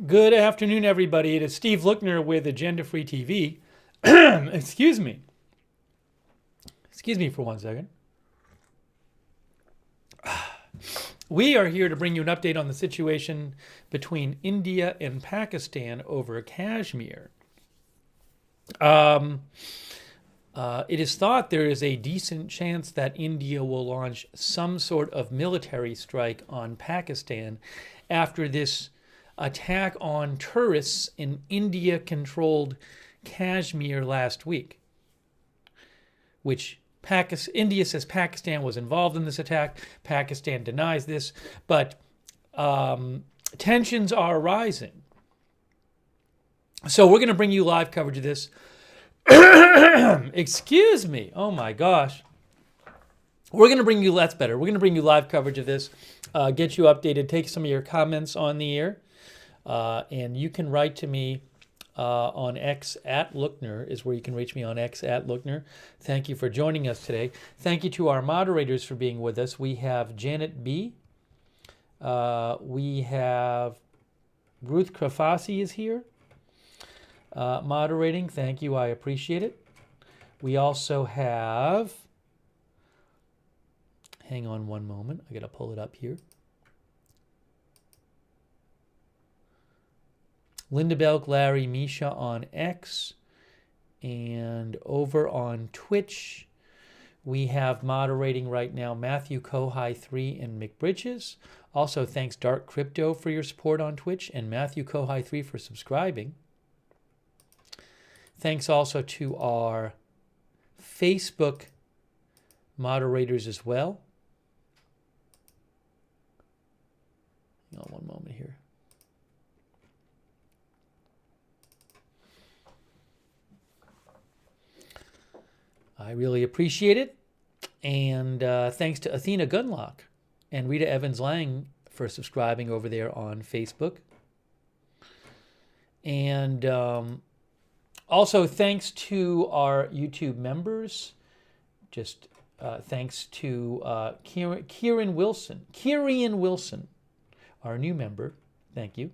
Good afternoon, everybody. It is Steve Lookner with Agenda Free TV. Excuse me. Excuse me for 1 second. We are here to bring you an update on the situation between India and Pakistan over Kashmir. It is thought there is a decent chance that India will launch some sort of military strike on Pakistan after this attack on tourists in India-controlled Kashmir last week, which India says Pakistan was involved in this attack. Pakistan denies this, but tensions are rising. So we're going to bring you live coverage of this. Excuse me. Oh my gosh. We're going to bring you, that's better. We're going to bring you live coverage of this, get you updated, take some of your comments on the air. And you can write to me on X at Lookner is where you can reach me on X at Lookner. Thank you for joining us today. Thank you to our moderators for being with us. We have Janet B. We have Ruth Krafasi is here moderating. Thank you. I appreciate it. We also have, hang on one moment. I got to pull it up here. Linda Belk, Larry, Misha on X, and over on Twitch, we have moderating right now Matthew Kohai 3 and Mick Bridges. Also, thanks Dark Crypto for your support on Twitch, and Matthew Kohai 3 for subscribing. Thanks also to our Facebook moderators as well. Hang on one moment here. I really appreciate it. And thanks to Athena Gunlock and Rita Evans-Lang for subscribing over there on Facebook. And also thanks to our YouTube members. Just thanks to Kieran Wilson, our new member. Thank you.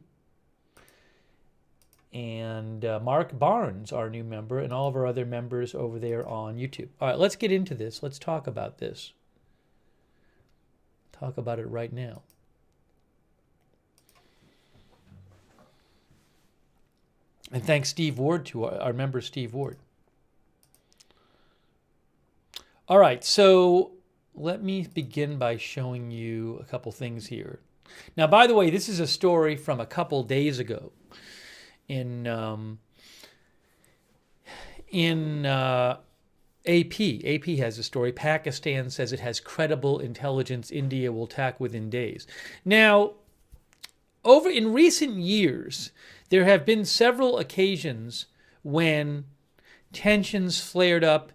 And Mark Barnes, our new member, and all of our other members over there on YouTube. All right, let's get into this. Let's talk about this. Talk about it right now. And thanks Steve Ward to our member Steve Ward. All right, so let me begin by showing you a couple things here. Now, by the way, this is a story from a couple days ago. In AP has a story. Pakistan says it has credible intelligence India will attack within days. Now, in recent years, there have been several occasions when tensions flared up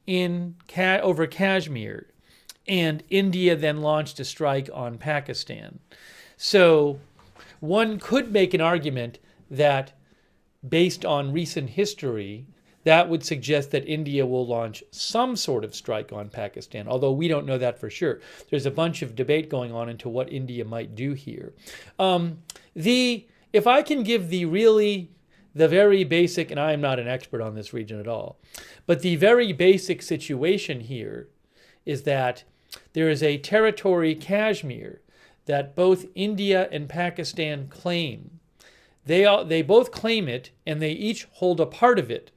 over Kashmir, and India then launched a strike on Pakistan. So one could make an argument that based on recent history, that would suggest that India will launch some sort of strike on Pakistan, although we don't know that for sure. There's a bunch of debate going on into what India might do here. If I can give the very basic, and I am not an expert on this region at all, but the very basic situation here is that there is a territory, Kashmir, that both India and Pakistan claim. They both claim it, and they each hold a part of it.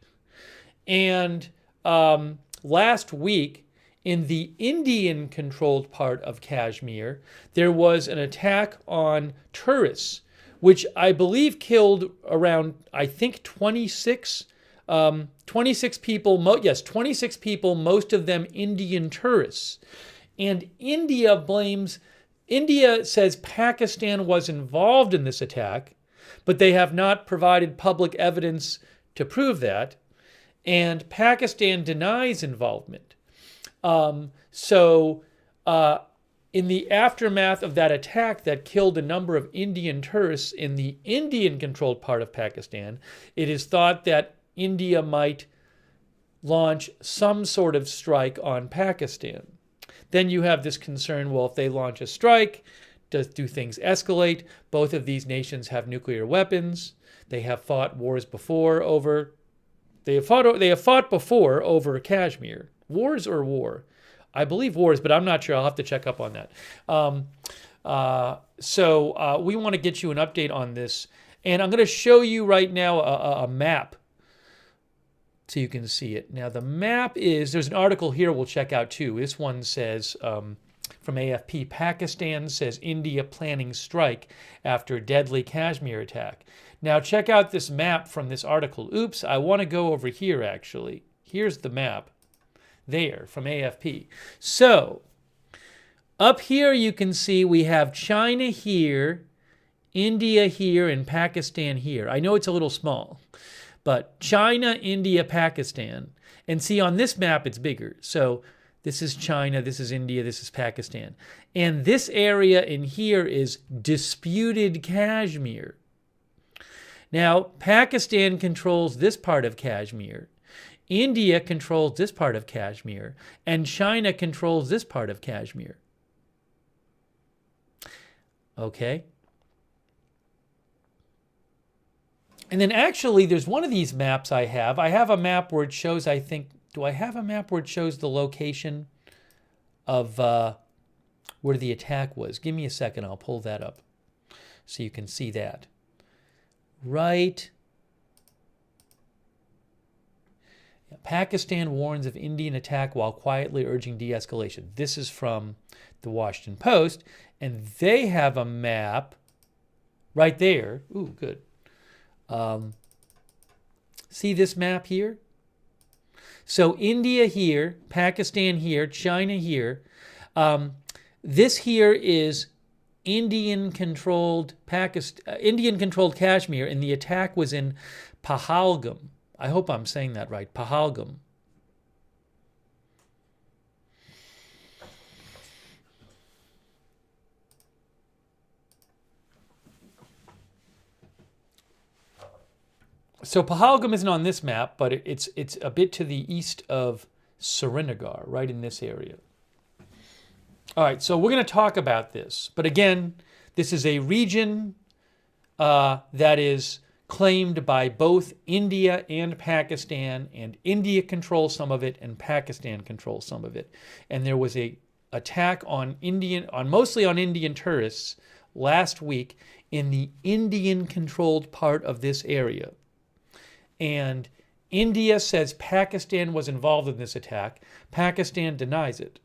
And last week, in the Indian-controlled part of Kashmir, there was an attack on tourists, which I believe killed around, I think, 26 people. Yes, 26 people, most of them Indian tourists. And India says Pakistan was involved in this attack, but they have not provided public evidence to prove that. And Pakistan denies involvement. In the aftermath of that attack that killed a number of Indian tourists in the Indian-controlled part of Pakistan, it is thought that India might launch some sort of strike on Pakistan. Then you have this concern, well, if they launch a strike, do things escalate? Both of these nations have nuclear weapons. They have fought wars before over. They have fought before over Kashmir. Wars or war? I believe wars, but I'm not sure. I'll have to check up on that. So we want to get you an update on this. And I'm going to show you right now a map so you can see it. Now, the map is, there's an article here we'll check out too. This one says, from AFP, Pakistan says India planning strike after deadly Kashmir attack. Now, check out this map from this article. Oops, I want to go over here, actually. Here's the map there from AFP. So, up here you can see we have China here, India here, and Pakistan here. I know it's a little small, but China, India, Pakistan. And see, on this map, it's bigger. So this is China, this is India, this is Pakistan. And this area in here is disputed Kashmir. Now, Pakistan controls this part of Kashmir. India controls this part of Kashmir. And China controls this part of Kashmir. Okay? And then actually, there's one of these maps I have. I have a map where it shows, I think, do I have a map where it shows the location of where the attack was? Give me a second, I'll pull that up so you can see that. Right. Yeah, Pakistan warns of Indian attack while quietly urging de-escalation. This is from the Washington Post, and they have a map right there. Ooh, good. See this map here? So India here, Pakistan here, China here. This here is Indian-controlled Kashmir, and the attack was in Pahalgam. I hope I'm saying that right. Pahalgam. So Pahalgam isn't on this map, but it's a bit to the east of Srinagar, right in this area. All right, so we're going to talk about this. But again, this is a region that is claimed by both India and Pakistan, and India controls some of it, and Pakistan controls some of it. And there was a attack on mostly on Indian tourists last week in the Indian-controlled part of this area. And India says Pakistan was involved in this attack. Pakistan denies it.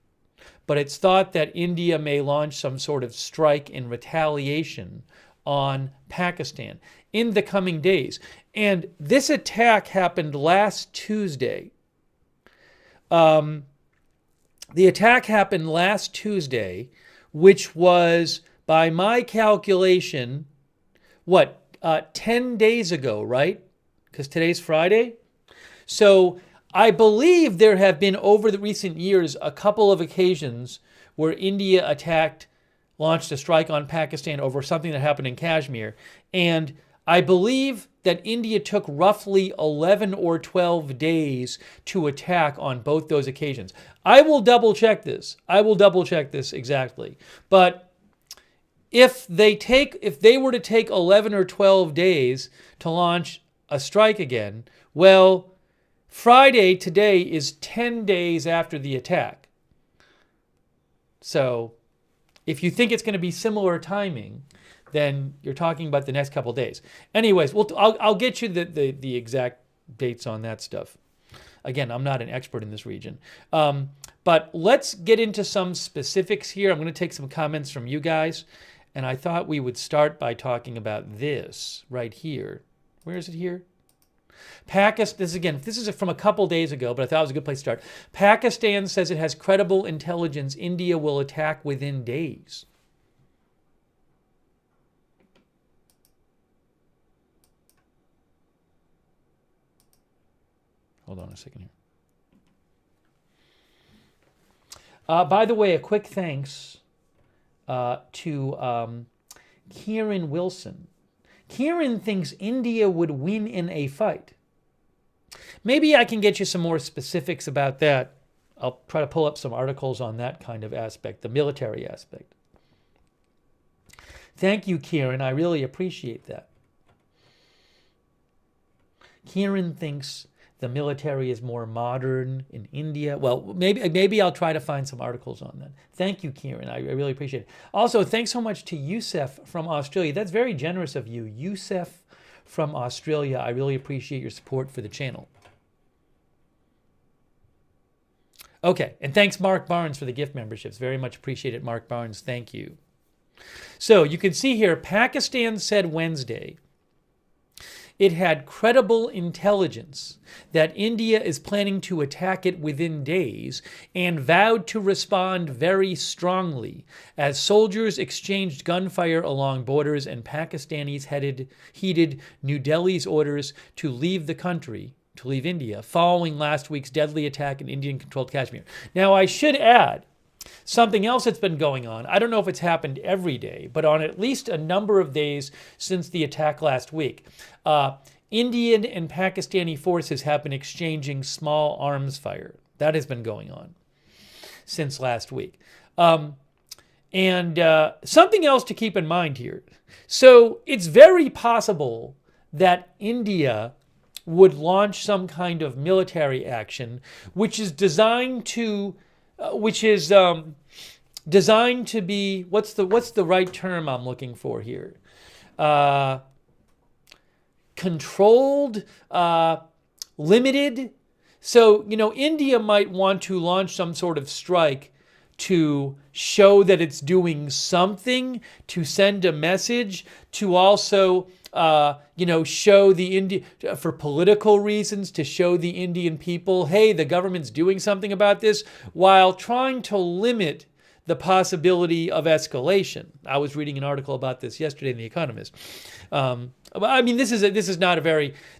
But it's thought that India may launch some sort of strike in retaliation on Pakistan in the coming days. And this attack happened last Tuesday. The attack happened last Tuesday, which was, by my calculation, 10 days ago, right? Because today's Friday. So I believe there have been, over the recent years, a couple of occasions where India launched a strike on Pakistan over something that happened in Kashmir. And I believe that India took roughly 11 or 12 days to attack on both those occasions. I will double check this. Exactly. But if they were to take 11 or 12 days to launch a strike again, well, Friday today is 10 days after the attack. So if you think it's going to be similar timing, then you're talking about the next couple of days. Anyways, I'll get you the exact dates on that stuff. Again, I'm not an expert in this region. But let's get into some specifics here. I'm going to take some comments from you guys. And I thought we would start by talking about this right here. Where is it here? Pakistan, this is from a couple days ago, but I thought it was a good place to start. Pakistan says it has credible intelligence India will attack within days. Hold on a second here. By the way, a quick thanks to Kieran Wilson. Kieran thinks India would win in a fight. Maybe I can get you some more specifics about that. I'll try to pull up some articles on that kind of aspect, the military aspect. Thank you, Kieran. I really appreciate that. Kieran thinks the military is more modern in India. Well, maybe I'll try to find some articles on that. Thank you, Kieran. I really appreciate it. Also, thanks so much to Youssef from Australia. That's very generous of you. Youssef from Australia. I really appreciate your support for the channel. Okay, and thanks Mark Barnes for the gift memberships. Very much appreciate it, Mark Barnes. Thank you. So you can see here, Pakistan said Wednesday it had credible intelligence that India is planning to attack it within days and vowed to respond very strongly as soldiers exchanged gunfire along borders and Pakistanis heeded New Delhi's orders to leave the country, to leave India, following last week's deadly attack in Indian-controlled Kashmir. Now, I should add something else that's been going on. I don't know if it's happened every day, but on at least a number of days since the attack last week, Indian and Pakistani forces have been exchanging small arms fire. That has been going on since last week. And something else to keep in mind here. So it's very possible that India would launch some kind of military action, which is designed to be, what's the right term I'm looking for here? Controlled, limited. So, India might want to launch some sort of strike to show that it's doing something, to send a message, to also show the for political reasons, to show the Indian people, hey, the government's doing something about this, while trying to limit the possibility of escalation. I was reading an article about this yesterday in The Economist. I mean, that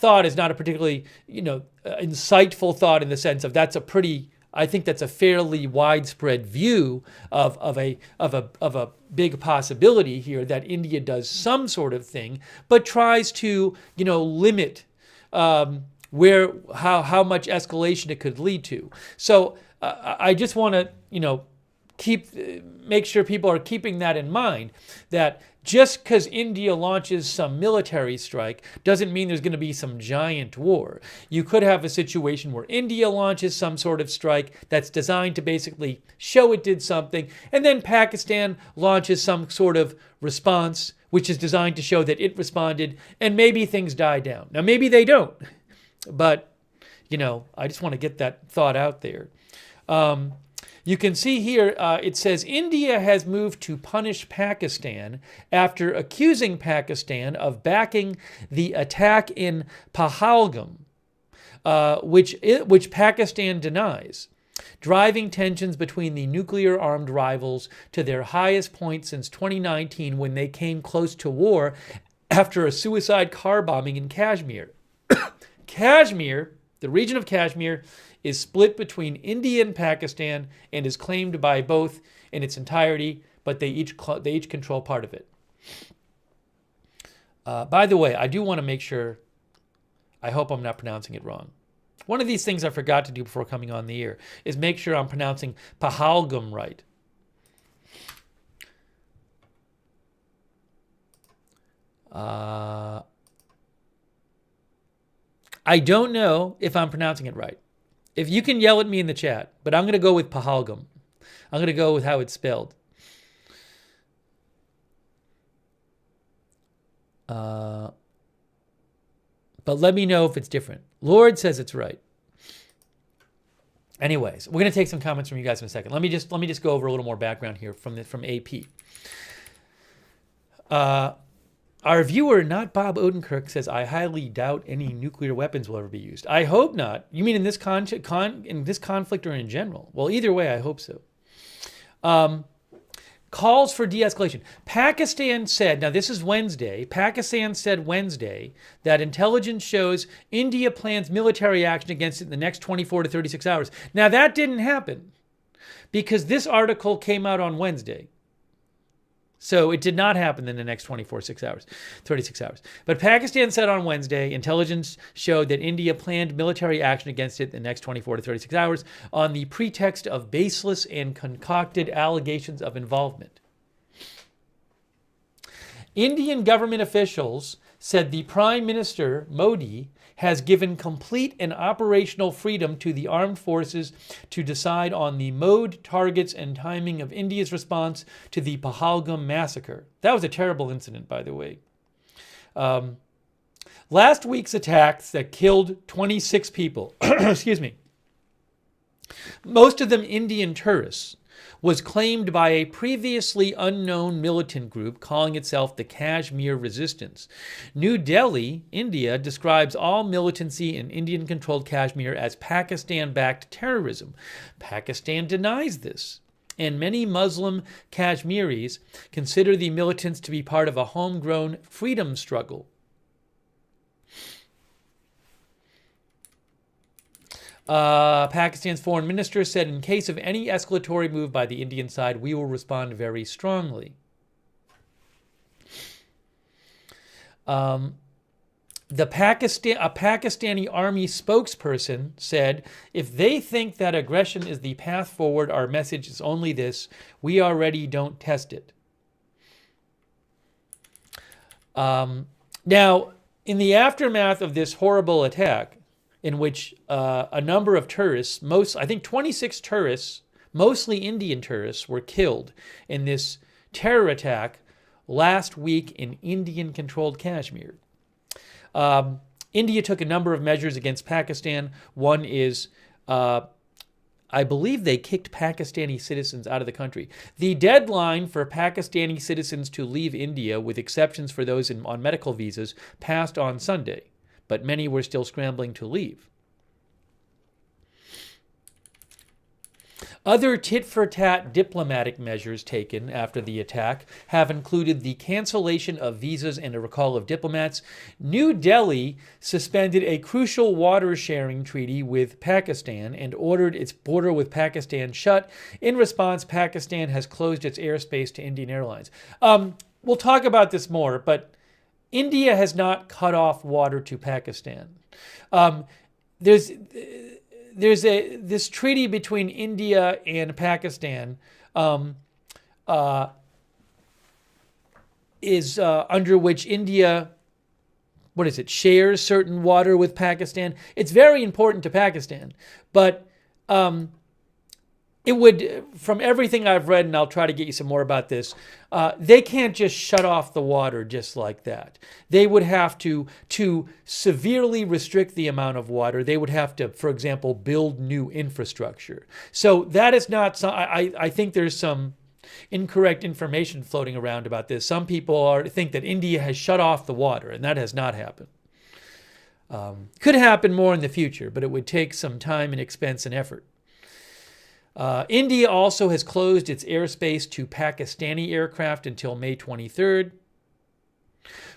thought is not a particularly, insightful thought in the sense of I think that's a fairly widespread view of a big possibility here that India does some sort of thing, but tries to limit how much escalation it could lead to. So I just want to make sure people are keeping that in mind, that just because India launches some military strike doesn't mean there's going to be some giant war. You could have a situation where India launches some sort of strike that's designed to basically show it did something, and then Pakistan launches some sort of response which is designed to show that it responded, and maybe things die down. Now, maybe they don't, but, I just want to get that thought out there. You can see here, it says India has moved to punish Pakistan after accusing Pakistan of backing the attack in Pahalgam, which Pakistan denies, driving tensions between the nuclear-armed rivals to their highest point since 2019, when they came close to war after a suicide car bombing in Kashmir. Kashmir, the region of Kashmir, is split between India and Pakistan and is claimed by both in its entirety, but they each control part of it. By the way, I do want to make sure, I hope I'm not pronouncing it wrong. One of these things I forgot to do before coming on the air is make sure I'm pronouncing Pahalgam right. I don't know if I'm pronouncing it right. If you can yell at me in the chat, but I'm going to go with Pahalgam. I'm going to go with how it's spelled. But let me know if it's different. Lord says it's right. Anyways, we're going to take some comments from you guys in a second. Let me just go over a little more background here from AP. Our viewer, not Bob Odenkirk, says, I highly doubt any nuclear weapons will ever be used. I hope not. You mean in this in this conflict or in general? Well, either way, I hope so. Calls for de-escalation. Pakistan said, now this is Wednesday, Pakistan said Wednesday that intelligence shows India plans military action against it in the next 24 to 36 hours. Now that didn't happen because this article came out on Wednesday. So it did not happen in the next 36 hours. But Pakistan said on Wednesday, intelligence showed that India planned military action against it in the next 24 to 36 hours on the pretext of baseless and concocted allegations of involvement. Indian government officials said the Prime Minister, Modi, has given complete and operational freedom to the armed forces to decide on the mode, targets, and timing of India's response to the Pahalgam massacre. That was a terrible incident, by the way. Last week's attacks that killed 26 people, excuse me, most of them Indian tourists, was claimed by a previously unknown militant group calling itself the Kashmir Resistance. New Delhi, India, describes all militancy in Indian-controlled Kashmir as Pakistan-backed terrorism. Pakistan denies this, and many Muslim Kashmiris consider the militants to be part of a homegrown freedom struggle. Pakistan's foreign minister said, in case of any escalatory move by the Indian side, we will respond very strongly. A Pakistani army spokesperson said, if they think that aggression is the path forward, our message is only this: we already don't test it. Now, in the aftermath of this horrible attack, in which a number of tourists, I think 26 tourists, mostly Indian tourists, were killed in this terror attack last week in Indian-controlled Kashmir. India took a number of measures against Pakistan. One is, I believe they kicked Pakistani citizens out of the country. The deadline for Pakistani citizens to leave India, with exceptions for those on medical visas, passed on Sunday, but many were still scrambling to leave. Other tit-for-tat diplomatic measures taken after the attack have included the cancellation of visas and a recall of diplomats. New Delhi suspended a crucial water-sharing treaty with Pakistan and ordered its border with Pakistan shut. In response, Pakistan has closed its airspace to Indian Airlines. We'll talk about this more, but India has not cut off water to Pakistan. There's this treaty between India and Pakistan under which India, shares certain water with Pakistan. It's very important to Pakistan, but it would, from everything I've read, and I'll try to get you some more about this, they can't just shut off the water just like that. They would have to severely restrict the amount of water. They would have to, for example, build new infrastructure. So that is not, I think there's some incorrect information floating around about this. Some people think that India has shut off the water, and that has not happened. Could happen more in the future, but it would take some time and expense and effort. India also has closed its airspace to Pakistani aircraft until May 23rd.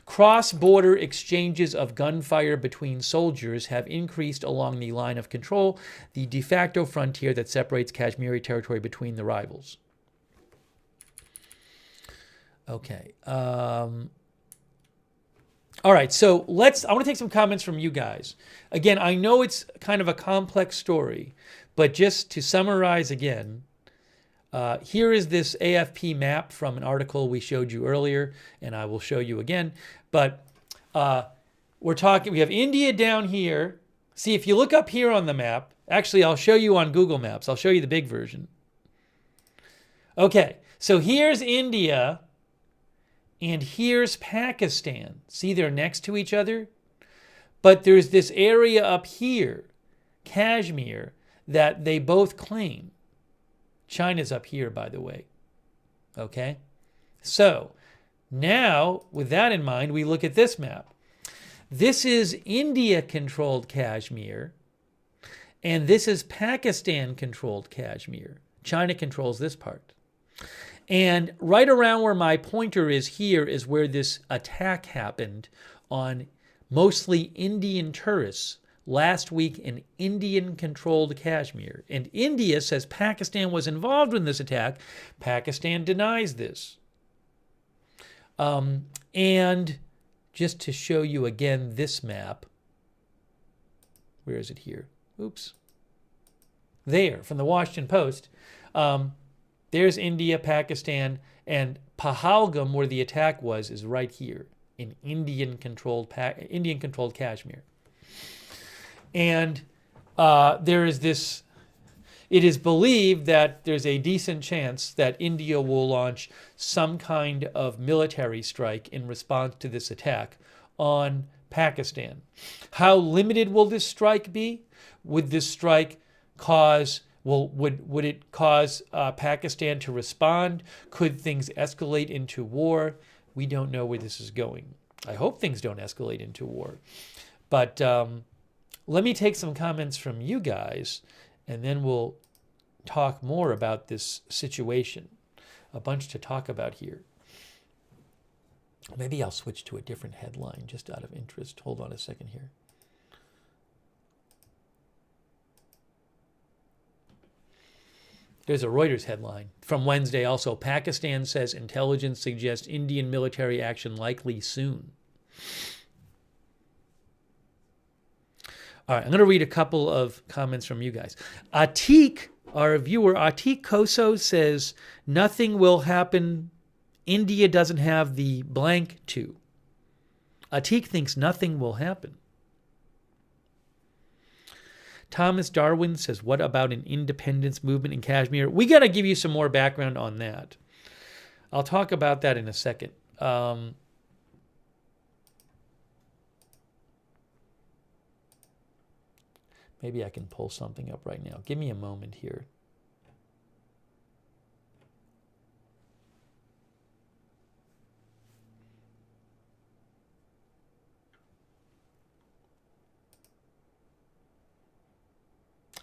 Cross-border exchanges of gunfire between soldiers have increased along the line of control, the de facto frontier that separates Kashmiri territory between the rivals. Okay. All right, so I want to take some comments from you guys. Again, I know it's kind of a complex story, but just to summarize again, here is this AFP map from an article we showed you earlier, and I will show you again. But we have India down here. See, if you look up here on the map, actually, I'll show you on Google Maps. I'll show you the big version. Okay, so here's India, and here's Pakistan. See, they're next to each other? But there's this area up here, Kashmir, that they both claim. China's up here, by the way. Okay? So, now, with that in mind, we look at this map. This is India-controlled Kashmir, and this is Pakistan-controlled Kashmir. China controls this part. And right around where my pointer is here is where this attack happened on mostly Indian tourists last week in Indian-controlled Kashmir. And India says Pakistan was involved in this attack. Pakistan denies this. And just to show you again this map, where is it here? Oops. There, from the Washington Post. There's India, Pakistan, and Pahalgam, where the attack was, is right here in Indian-controlled Kashmir. And there is this. It is believed that there's a decent chance that India will launch some kind of military strike in response to this attack on Pakistan. How limited will this strike be? Would this strike cause, would it cause Pakistan to respond? Could things escalate into war? We don't know where this is going. I hope things don't escalate into war. But let me take some comments from you guys, and then we'll talk more about this situation. A bunch to talk about here. Maybe I'll switch to a different headline just out of interest. Hold on a second here. There's a Reuters headline from Wednesday also. Pakistan says intelligence suggests Indian military action likely soon. All right, I'm going to read a couple of comments from you guys. Atik, our viewer, Atik Koso says, nothing will happen. India doesn't have the blank to. Atik thinks nothing will happen. Thomas Darwin says, what about an independence movement in Kashmir? We got to give you some more background on that. I'll talk about that in a second. Maybe I can pull something up right now. Give me a moment here.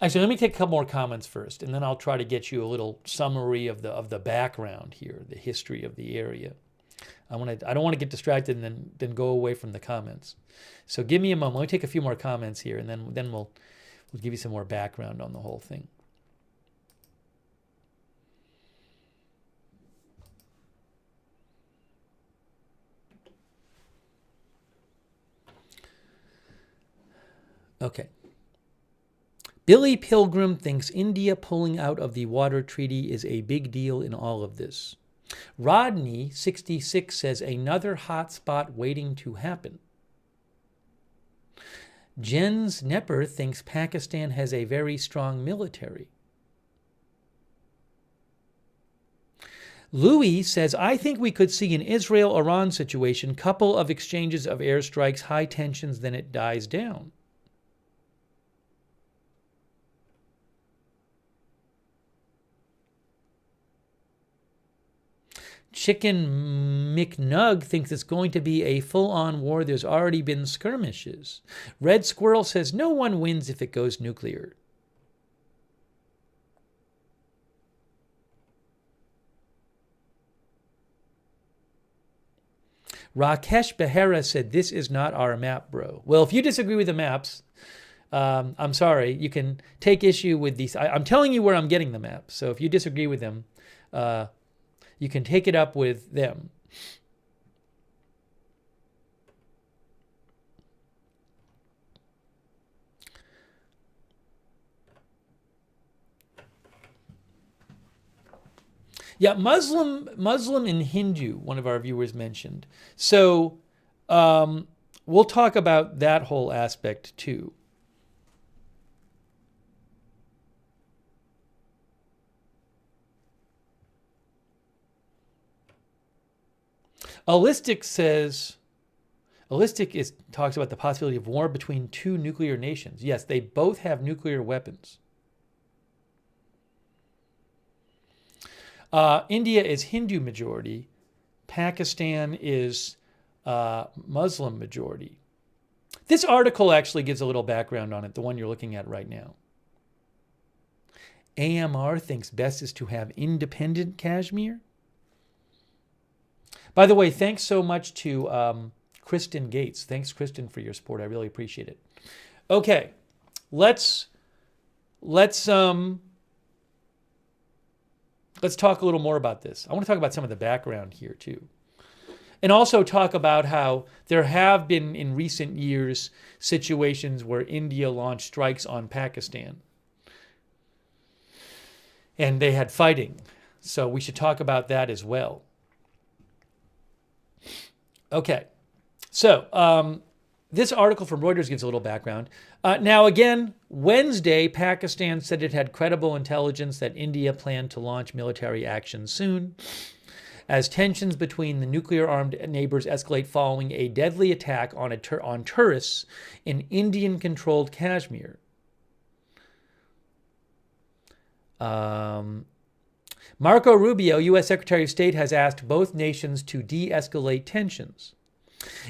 Actually, let me take a couple more comments first, and then I'll try to get you a little summary of the background here, the history of the area. I don't want to get distracted and then go away from the comments. So give me a moment. Let me take a few more comments here, and then we'll give you some more background on the whole thing. Okay. Billy Pilgrim thinks India pulling out of the water treaty is a big deal in all of this. Rodney, 66, says another hot spot waiting to happen. Jens Nepper thinks Pakistan has a very strong military. Louis says, I think we could see an Israel-Iran situation, couple of exchanges of airstrikes, high tensions, then it dies down. Chicken McNug thinks it's going to be a full-on war. There's already been skirmishes. Red Squirrel says no one wins if it goes nuclear. Rakesh Behera said, this is not our map, bro. Well, if you disagree with the maps, I'm sorry. You can take issue with these. I'm telling you where I'm getting the maps. So if you disagree with them, you can take it up with them. Yeah, Muslim and Hindu, one of our viewers mentioned. So we'll talk about that whole aspect too. Allistic talks about the possibility of war between two nuclear nations. Yes, they both have nuclear weapons. India is Hindu majority. Pakistan is Muslim majority. This article actually gives a little background on it, the one you're looking at right now. AMR thinks best is to have independent Kashmir. By the way, thanks so much to Kristen Gates. Thanks, Kristen, for your support. I really appreciate it. Okay, let's talk a little more about this. I want to talk about some of the background here too. And also talk about how there have been in recent years situations where India launched strikes on Pakistan. And they had fighting. So we should talk about that as well. Okay. So this article from Reuters gives a little background. Now, again, Wednesday, Pakistan said it had credible intelligence that India planned to launch military action soon, as tensions between the nuclear-armed neighbors escalate following a deadly attack on tourists in Indian-controlled Kashmir. Marco Rubio, U.S. Secretary of State, has asked both nations to de-escalate tensions.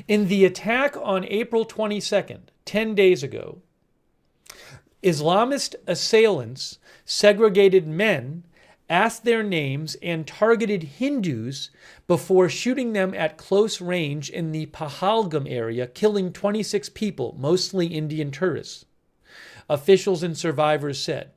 In the attack on April 22nd, 10 days ago, Islamist assailants segregated men, asked their names, and targeted Hindus before shooting them at close range in the Pahalgam area, killing 26 people, mostly Indian tourists. Officials and survivors said.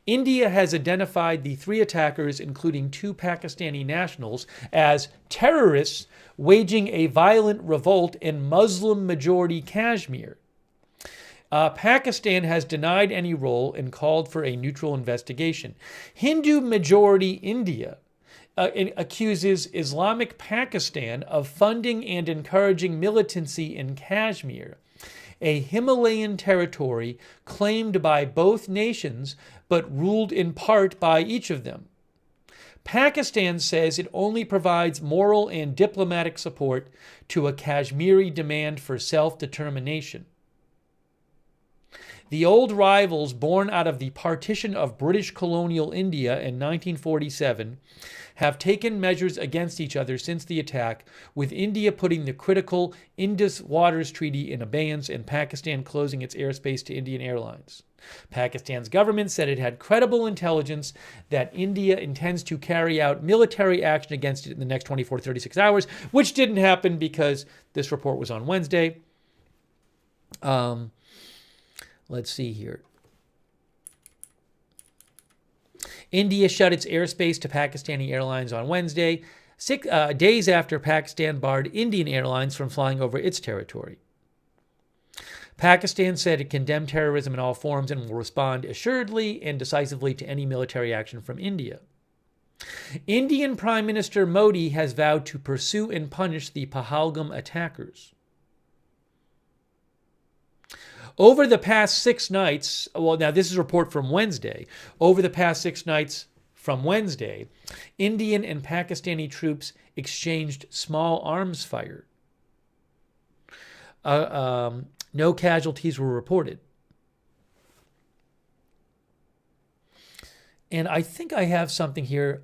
India has identified the three attackers, including two Pakistani nationals, as terrorists waging a violent revolt in Muslim-majority Kashmir. Pakistan has denied any role and called for a neutral investigation. Hindu-majority India accuses Islamic Pakistan of funding and encouraging militancy in Kashmir, a Himalayan territory claimed by both nations but ruled in part by each of them. Pakistan says it only provides moral and diplomatic support to a Kashmiri demand for self-determination. The old rivals born out of the partition of British colonial India in 1947 have taken measures against each other since the attack, with India putting the critical Indus Waters Treaty in abeyance and Pakistan closing its airspace to Indian airlines. Pakistan's government said it had credible intelligence that India intends to carry out military action against it in the next 24 to 36 hours, which didn't happen because this report was on Wednesday. Let's see here. India shut its airspace to Pakistani airlines on Wednesday, 6 days after Pakistan barred Indian airlines from flying over its territory. Pakistan said it condemned terrorism in all forms and will respond assuredly and decisively to any military action from India. Indian Prime Minister Modi has vowed to pursue and punish the Pahalgam attackers. Over the past 6 nights, well, now this is a report from Wednesday. Over the past 6 nights from Wednesday, Indian and Pakistani troops exchanged small arms fire. No casualties were reported. And I think I have something here.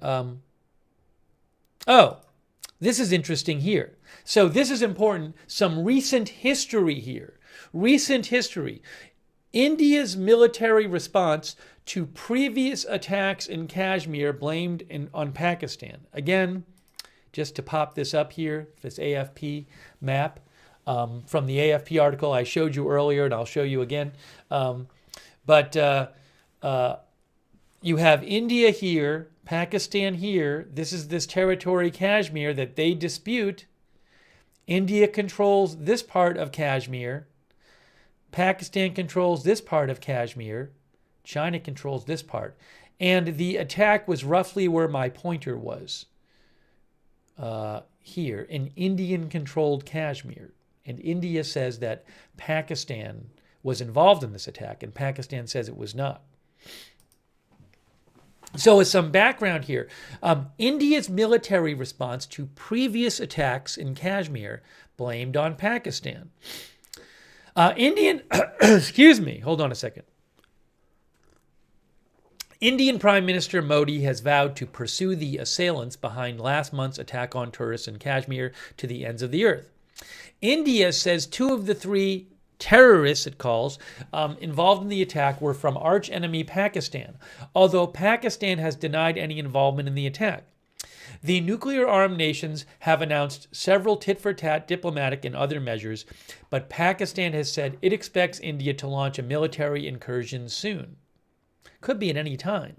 This is interesting here. So this is important. Some recent history here. Recent history. India's military response to previous attacks in Kashmir blamed on Pakistan. Again, just to pop this up here, this AFP map from the AFP article I showed you earlier, and I'll show you again. You have India here, Pakistan here. This is this territory, Kashmir, that they dispute. India controls this part of Kashmir. Pakistan controls this part of Kashmir. China controls this part. And the attack was roughly where my pointer was. Here, in Indian-controlled Kashmir. And India says that Pakistan was involved in this attack, and Pakistan says it was not. So as some background here, India's military response to previous attacks in Kashmir blamed on Pakistan. Excuse me, hold on a second. Indian Prime Minister Modi has vowed to pursue the assailants behind last month's attack on tourists in Kashmir to the ends of the earth. India says 2 of the 3 terrorists, it calls, involved in the attack were from arch-enemy Pakistan, although Pakistan has denied any involvement in the attack. The nuclear-armed nations have announced several tit-for-tat diplomatic and other measures, but Pakistan has said it expects India to launch a military incursion soon. Could be at any time.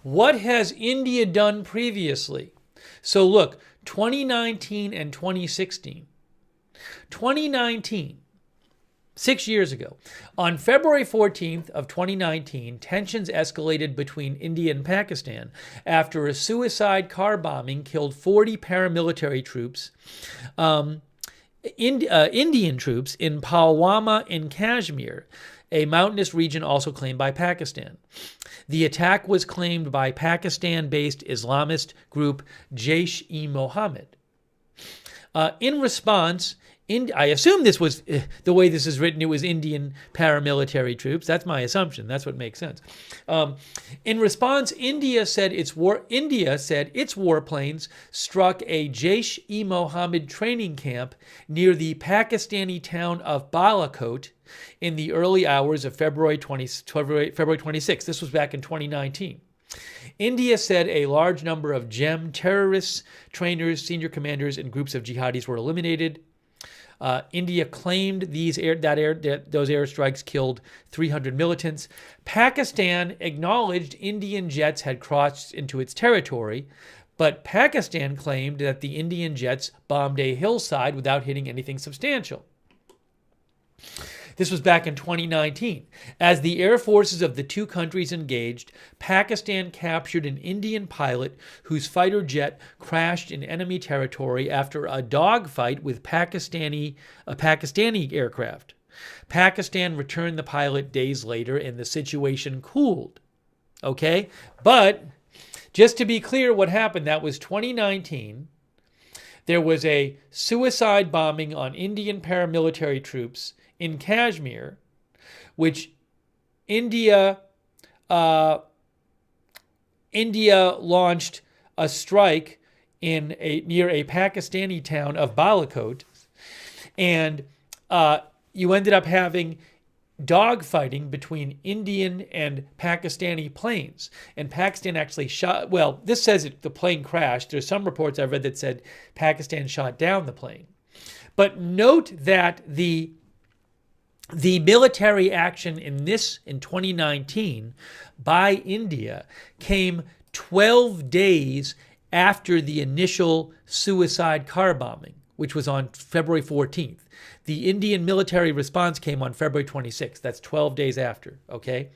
What has India done previously? So look, 2019 and 2016. 2019, 6 years ago. On February 14th of 2019, tensions escalated between India and Pakistan after a suicide car bombing killed 40 paramilitary troops, Indian troops in Pulwama in Kashmir, a mountainous region also claimed by Pakistan. The attack was claimed by Pakistan-based Islamist group Jaish-e-Mohammed. In response, I assume this was, the way this is written, it was Indian paramilitary troops. That's my assumption. That's what makes sense. In response, India said its warplanes struck a Jaish-e-Mohammed training camp near the Pakistani town of Balakot in the early hours of February 26th. This was back in 2019. India said a large number of GEM terrorists, trainers, senior commanders, and groups of jihadis were eliminated. India claimed those airstrikes killed 300 militants. Pakistan acknowledged Indian jets had crossed into its territory, but Pakistan claimed that the Indian jets bombed a hillside without hitting anything substantial. This was back in 2019. As the air forces of the two countries engaged, Pakistan captured an Indian pilot whose fighter jet crashed in enemy territory after a dogfight with a Pakistani aircraft. Pakistan returned the pilot days later and the situation cooled. Okay? But just to be clear what happened, that was 2019. There was a suicide bombing on Indian paramilitary troops in Kashmir, which India launched a strike near a Pakistani town of Balakot, and you ended up having dogfighting between Indian and Pakistani planes. And Pakistan actually shot, well, this says the plane crashed. There's some reports I've read that said Pakistan shot down the plane. But note that the military action in 2019 by India came 12 days after the initial suicide car bombing, which was on February 14th. The Indian military response came on February 26th. That's 12 days after, okay?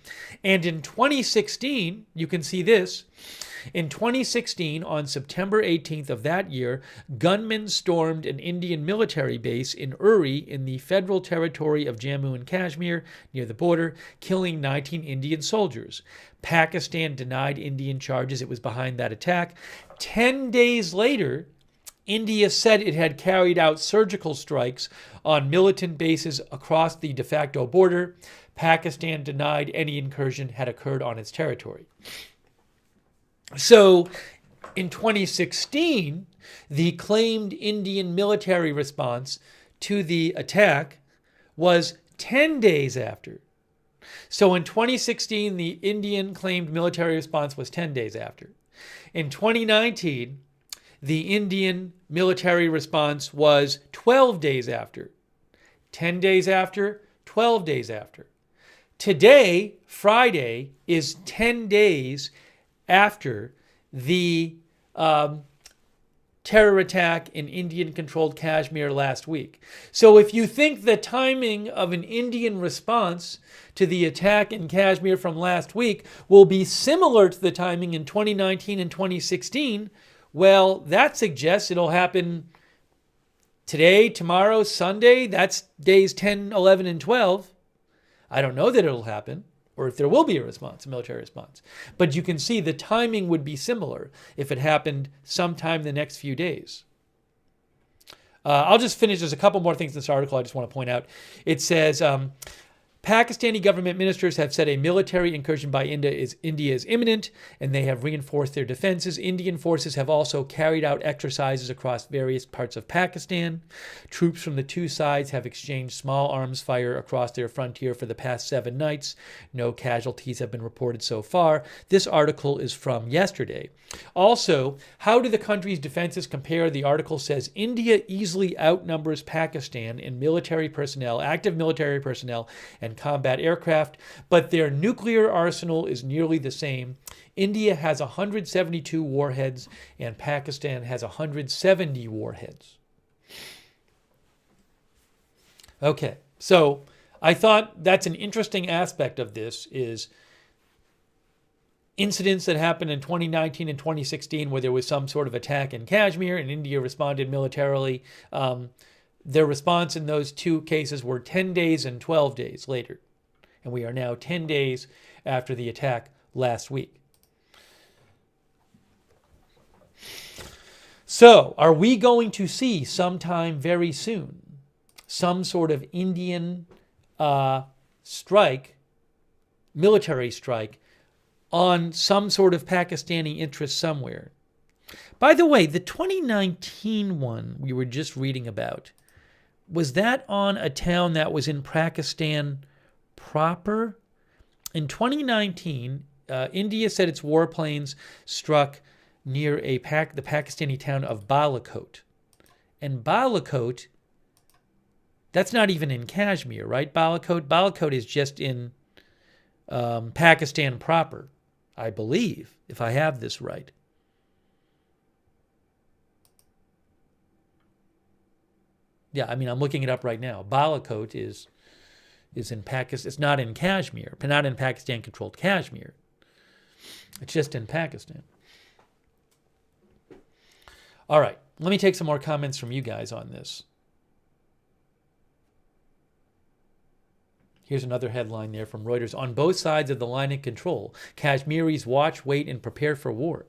And in 2016, you can see this. In 2016, on September 18th of that year, gunmen stormed an Indian military base in Uri in the federal territory of Jammu and Kashmir near the border, killing 19 Indian soldiers. Pakistan denied Indian charges it was behind that attack. 10 days later, India said it had carried out surgical strikes on militant bases across the de facto border. Pakistan denied any incursion had occurred on its territory. So, in 2016, the claimed Indian military response to the attack was 10 days after. So in 2016, the Indian claimed military response was 10 days after. In 2019, the Indian military response was 12 days after. 10 days after, 12 days after. Today, Friday, is 10 days after the terror attack in Indian-controlled Kashmir last week. So if you think the timing of an Indian response to the attack in Kashmir from last week will be similar to the timing in 2019 and 2016, well, that suggests it'll happen today, tomorrow, Sunday. That's days 10, 11, and 12. I don't know that it'll happen, or if there will be a response, a military response. But you can see the timing would be similar if it happened sometime the next few days. I'll just finish. There's a couple more things in this article I just want to point out. It says, Pakistani government ministers have said a military incursion by India is imminent, and they have reinforced their defenses. Indian forces have also carried out exercises across various parts of Pakistan. Troops from the two sides have exchanged small arms fire across their frontier for the past 7 nights. No casualties have been reported so far. This article is from yesterday. Also, how do the country's defenses compare? The article says India easily outnumbers Pakistan in military personnel, active military personnel, and combat aircraft, but their nuclear arsenal is nearly the same. India has 172 warheads, and Pakistan has 170 warheads. Okay, so I thought that's an interesting aspect of this is incidents that happened in 2019 and 2016 where there was some sort of attack in Kashmir and India responded militarily. Their response in those two cases were 10 days and 12 days later. And we are now 10 days after the attack last week. So, are we going to see sometime very soon some sort of Indian strike, military strike, on some sort of Pakistani interest somewhere? By the way, the 2019 one we were just reading about, was that on a town that was in Pakistan proper? In 2019, India said its warplanes struck near the Pakistani town of Balakot. And Balakot, that's not even in Kashmir, right? Balakot is just in Pakistan proper, I believe, if I have this right. Yeah, I mean, I'm looking it up right now. Balakot is in Pakistan. It's not in Kashmir, not in Pakistan-controlled Kashmir. It's just in Pakistan. All right, let me take some more comments from you guys on this. Here's another headline there from Reuters. On both sides of the line of control, Kashmiris watch, wait, and prepare for war.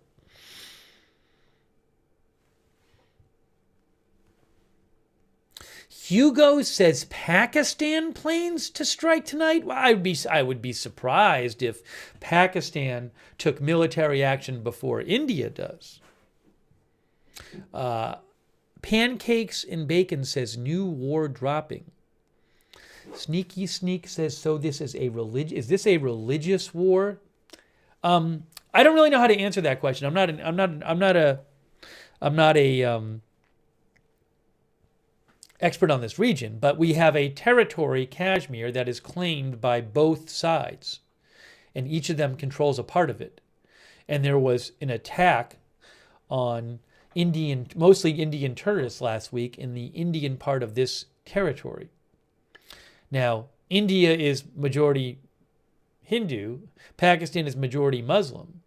Hugo says Pakistan planes to strike tonight. Well, I would be surprised if Pakistan took military action before India does. Pancakes and Bacon says new war dropping. Sneaky Sneak says, so this is is this a religious war? I don't really know how to answer that question. I'm not a expert on this region, but we have a territory, Kashmir, that is claimed by both sides, and each of them controls a part of it. And there was an attack on mostly Indian tourists last week in the Indian part of this territory. Now, India is majority Hindu, Pakistan is majority Muslim.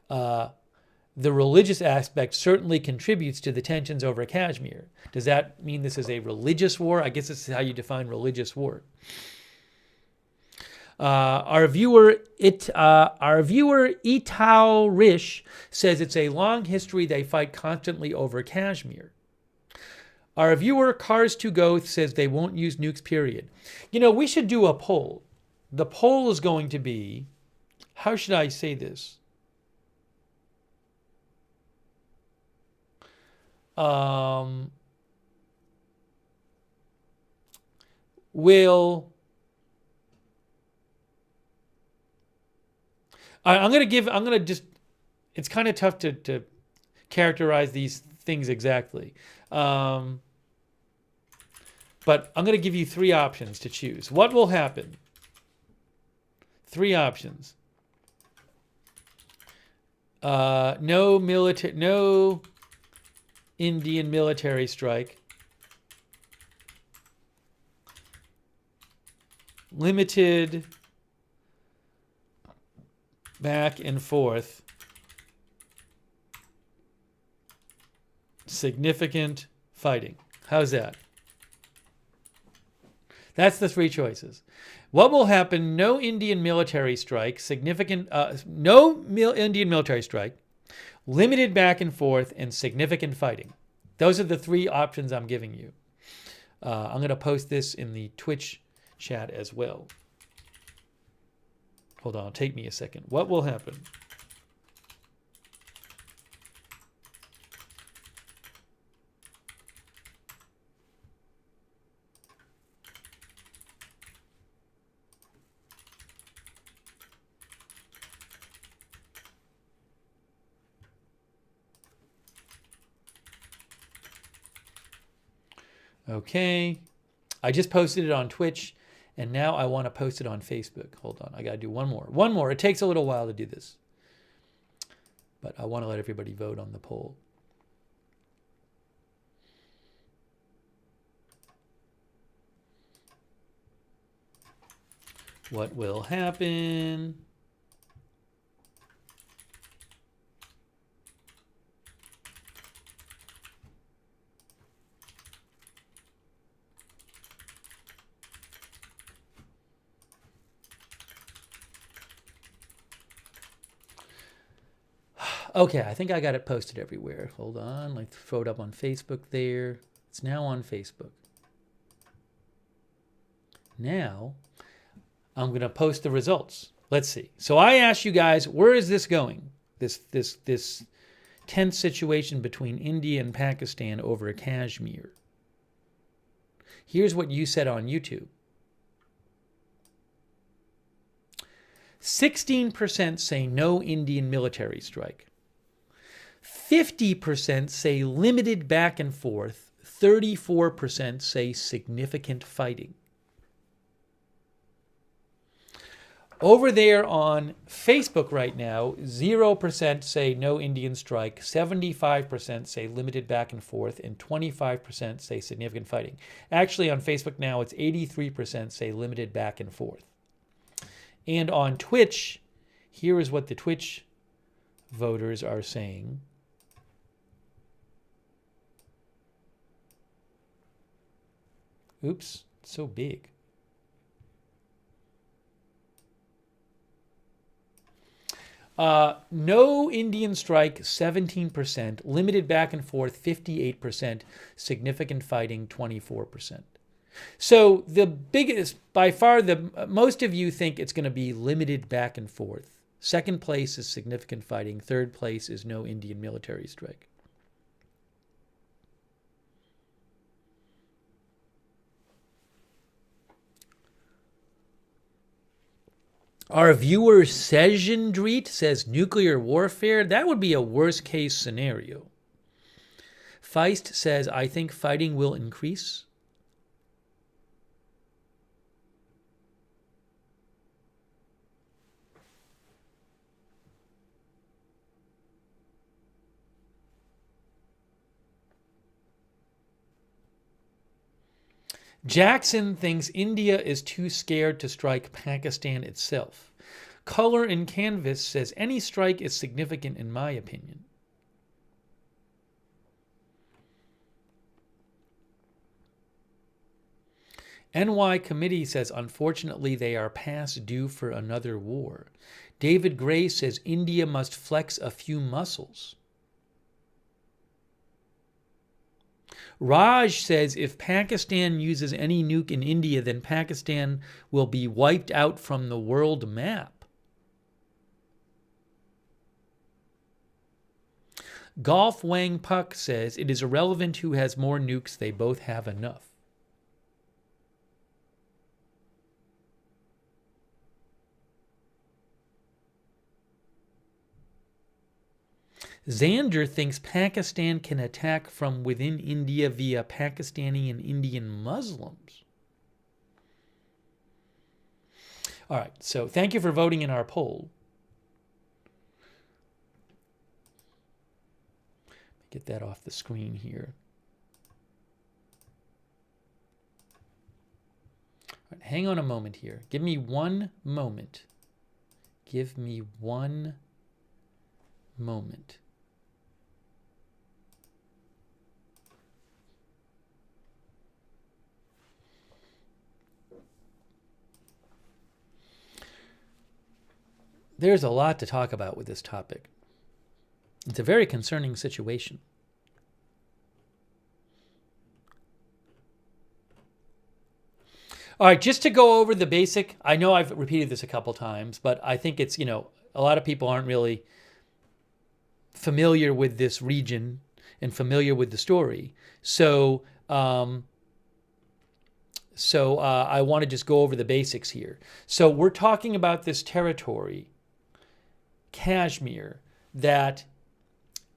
The religious aspect certainly contributes to the tensions over Kashmir. Does that mean this is a religious war? I guess this is how you define religious war. Our viewer Itao Rish says it's a long history. They fight constantly over Kashmir. Our viewer Cars to Go says they won't use nukes, period. You know, we should do a poll. The poll is going to be, how should I say this? I'm going to just, it's kind of tough to characterize these things exactly. But I'm going to give you three options to choose. What will happen? Three options. No Indian military strike. Limited back and forth. Significant fighting. How's that? That's the three choices. What will happen? No Indian military strike. Indian military strike. Limited back and forth and significant fighting. Those are the three options I'm giving you. I'm going to post this in the Twitch chat as well. Hold on, take me a second. What will happen? Okay, I just posted it on Twitch, and now I want to post it on Facebook. Hold on, I got to do one more. One more. It takes a little while to do this, but I want to let everybody vote on the poll. What will happen? Okay, I think I got it posted everywhere. Hold on, like throw it up on Facebook there. It's now on Facebook. Now, I'm going to post the results. Let's see. So I asked you guys, where is this going? This tense situation between India and Pakistan over Kashmir. Here's what you said on YouTube. 16% say no Indian military strike. 50% say limited back and forth. 34% say significant fighting. Over there on Facebook right now, 0% say no Indian strike, 75% say limited back and forth, and 25% say significant fighting. Actually, on Facebook now, it's 83% say limited back and forth. And on Twitch, here is what the Twitch voters are saying. Oops, it's so big. No Indian strike, 17%. Limited back and forth, 58%. Significant fighting, 24%. So the biggest, by far, most of you think it's going to be limited back and forth. Second place is significant fighting. Third place is no Indian military strike. Our viewer Sejendreet says nuclear warfare. That would be a worst case scenario. Feist says, I think fighting will increase. Jackson thinks India is too scared to strike Pakistan itself. Color in Canvas says any strike is significant in my opinion. NY Committee says unfortunately they are past due for another war. David Gray says India must flex a few muscles. Raj says if Pakistan uses any nuke in India, then Pakistan will be wiped out from the world map. Golf Wang Puck says it is irrelevant who has more nukes, they both have enough. Xander thinks Pakistan can attack from within India via Pakistani and Indian Muslims. All right, so thank you for voting in our poll. Get that off the screen here. All right, hang on a moment here. Give me one moment. Give me one moment. There's a lot to talk about with this topic. It's a very concerning situation. All right, just to go over the basic, I know I've repeated this a couple times, but I think it's, a lot of people aren't really familiar with this region and familiar with the story. So I want to just go over the basics here. So we're talking about this territory, Kashmir, that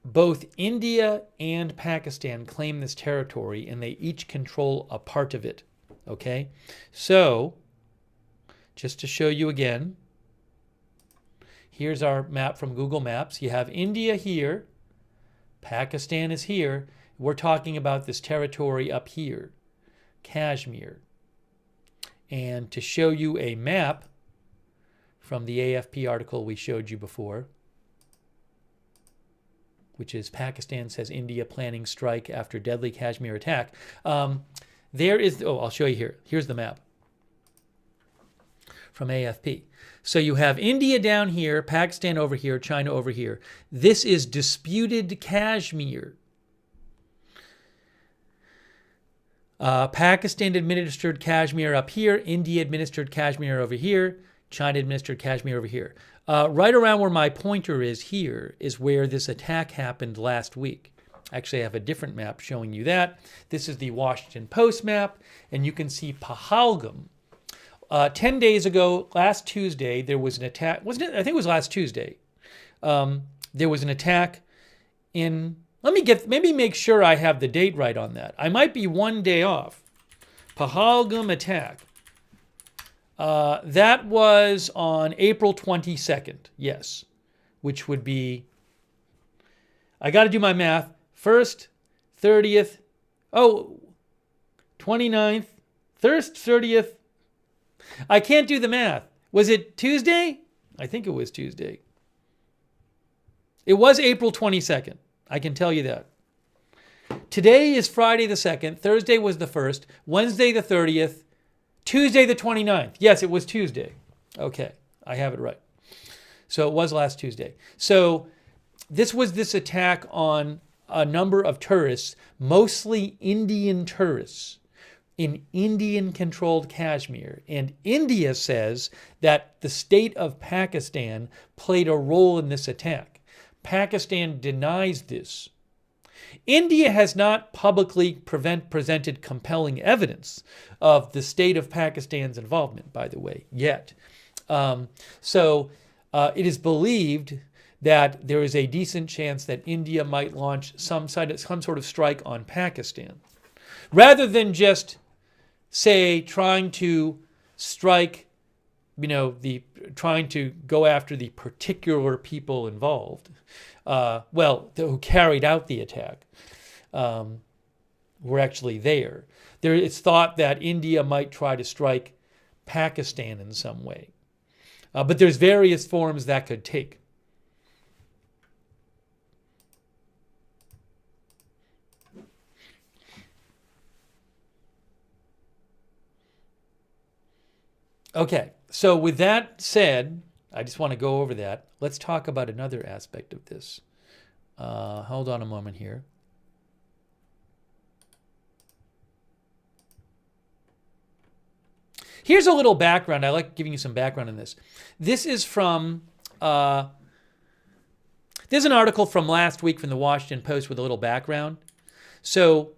both India and Pakistan claim this territory, and they each control a part of it. Okay? So, just to show you again, here's our map from Google Maps. You have India here, Pakistan is here. We're talking about this territory up here, Kashmir. And to show you a map, from the AFP article we showed you before, which is Pakistan says India planning strike after deadly Kashmir attack. There is, I'll show you here. Here's the map from AFP. So you have India down here, Pakistan over here, China over here. This is disputed Kashmir. Pakistan administered Kashmir up here, India administered Kashmir over here, China administered Kashmir over here. Right around where my pointer is here is where this attack happened last week. Actually, I have a different map showing you that. This is the Washington Post map, and you can see Pahalgam. 10 days ago, last Tuesday, there was an attack. Wasn't it? I think it was last Tuesday. There was an attack in... maybe make sure I have the date right on that. I might be one day off. Pahalgam attack. That was on April 22nd, yes. Which would be... I got to do my math. 1st, 30th, 29th, 1st, 30th. I can't do the math. Was it Tuesday? I think it was Tuesday. It was April 22nd. I can tell you that. Today is Friday the 2nd. Thursday was the 1st. Wednesday the 30th. Tuesday the 29th. Yes, it was Tuesday. Okay, I have it right. So it was last Tuesday. So this was this attack on a number of tourists, mostly Indian tourists, in Indian-controlled Kashmir. And India says that the state of Pakistan played a role in this attack. Pakistan denies this. India has not publicly presented compelling evidence of the state of Pakistan's involvement, by the way, yet. So it is believed that there is a decent chance that India might launch some sort of strike on Pakistan. Rather than just, say, trying to strike, trying to go after the particular people involved, who carried out the attack, were actually there. It's thought that India might try to strike Pakistan in some way. But there's various forms that could take. Okay, so with that said, I just want to go over that. Let's talk about another aspect of this. Hold on a moment here. Here's a little background. I like giving you some background on this. This is from, there's an article from last week from the Washington Post with a little background. So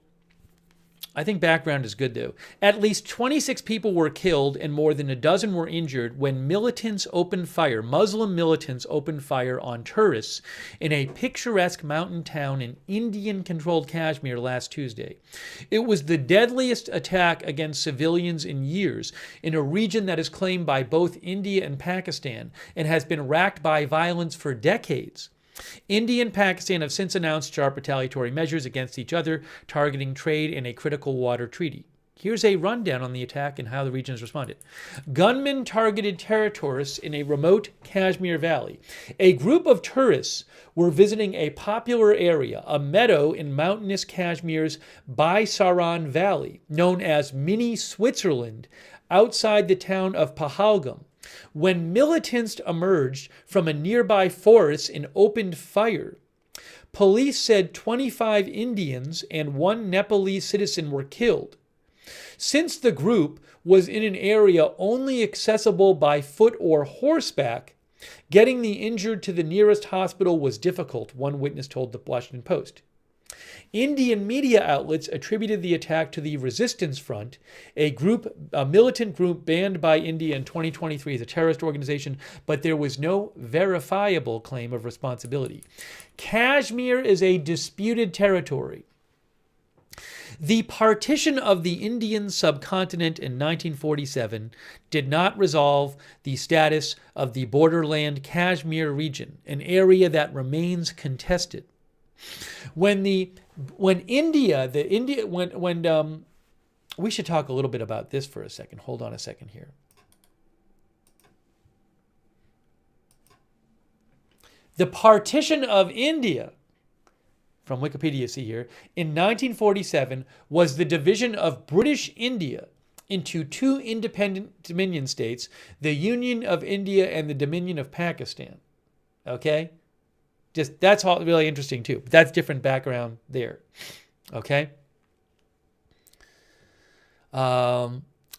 I think background is good, though. At least 26 people were killed and more than a dozen were injured when Muslim militants opened fire on tourists in a picturesque mountain town in Indian-controlled Kashmir last Tuesday. It was the deadliest attack against civilians in years in a region that is claimed by both India and Pakistan and has been racked by violence for decades. India and Pakistan have since announced sharp retaliatory measures against each other, targeting trade and a critical water treaty. Here's a rundown on the attack and how the region has responded. Gunmen targeted tourists in a remote Kashmir valley. A group of tourists were visiting a popular area, a meadow in mountainous Kashmir's Baisaran Valley, known as Mini Switzerland, outside the town of Pahalgam, when militants emerged from a nearby forest and opened fire. Police said 25 Indians and one Nepalese citizen were killed. Since the group was in an area only accessible by foot or horseback, getting the injured to the nearest hospital was difficult, one witness told the Washington Post. Indian media outlets attributed the attack to the Resistance Front, a militant group banned by India in 2023 as a terrorist organization, but there was no verifiable claim of responsibility. Kashmir is a disputed territory. The partition of the Indian subcontinent in 1947 did not resolve the status of the borderland Kashmir region, an area that remains contested. We should talk a little bit about this for a second. Hold on a second here. The partition of India, from Wikipedia, see here, in 1947 was the division of British India into two independent Dominion states, the Union of India and the Dominion of Pakistan. Okay? Just that's all really interesting too. But that's different background there. Okay?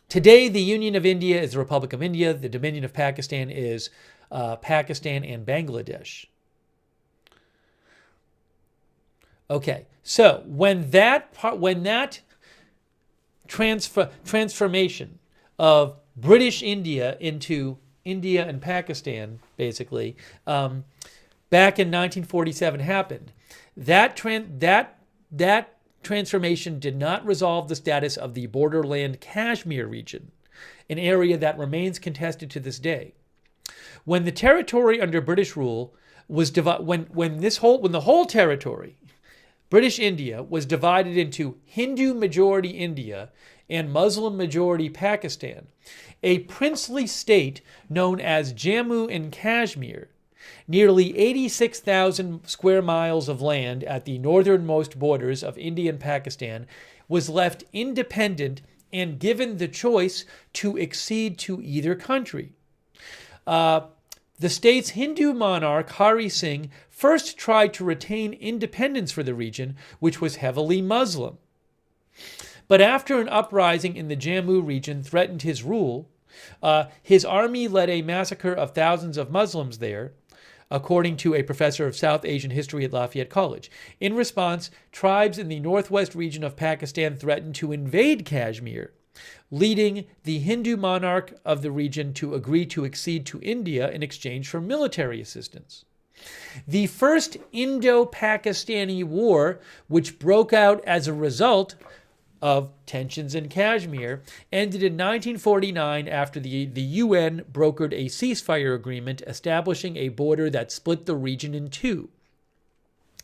Today, the Union of India is the Republic of India. The Dominion of Pakistan is Pakistan and Bangladesh. Okay, so when that transformation of British India into India and Pakistan, basically, back in 1947 happened, that transformation did not resolve the status of the borderland Kashmir region, an area that remains contested to this day. When the territory under British rule was when the whole territory, British India, was divided into Hindu-majority India and Muslim-majority Pakistan, a princely state known as Jammu and Kashmir, nearly 86,000 square miles of land at the northernmost borders of India and Pakistan, was left independent and given the choice to accede to either country. The state's Hindu monarch, Hari Singh, first tried to retain independence for the region, which was heavily Muslim. But after an uprising in the Jammu region threatened his rule, his army led a massacre of thousands of Muslims there, according to a professor of South Asian history at Lafayette College. In response, tribes in the northwest region of Pakistan threatened to invade Kashmir, leading the Hindu monarch of the region to agree to accede to India in exchange for military assistance. The First Indo-Pakistani War, which broke out as a result of tensions in Kashmir, ended in 1949 after the UN brokered a ceasefire agreement establishing a border that split the region in two.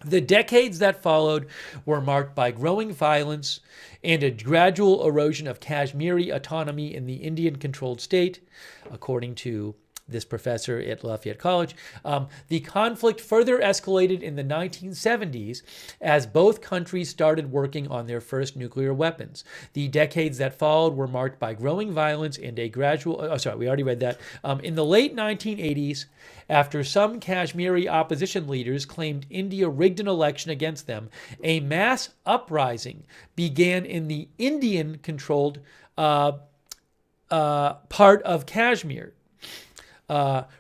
The decades that followed were marked by growing violence and a gradual erosion of Kashmiri autonomy in the Indian-controlled state, according to this professor at Lafayette College. The conflict further escalated in the 1970s as both countries started working on their first nuclear weapons. The decades that followed were marked by growing violence and a gradual... we already read that. In the late 1980s, after some Kashmiri opposition leaders claimed India rigged an election against them, a mass uprising began in the Indian-controlled part of Kashmir.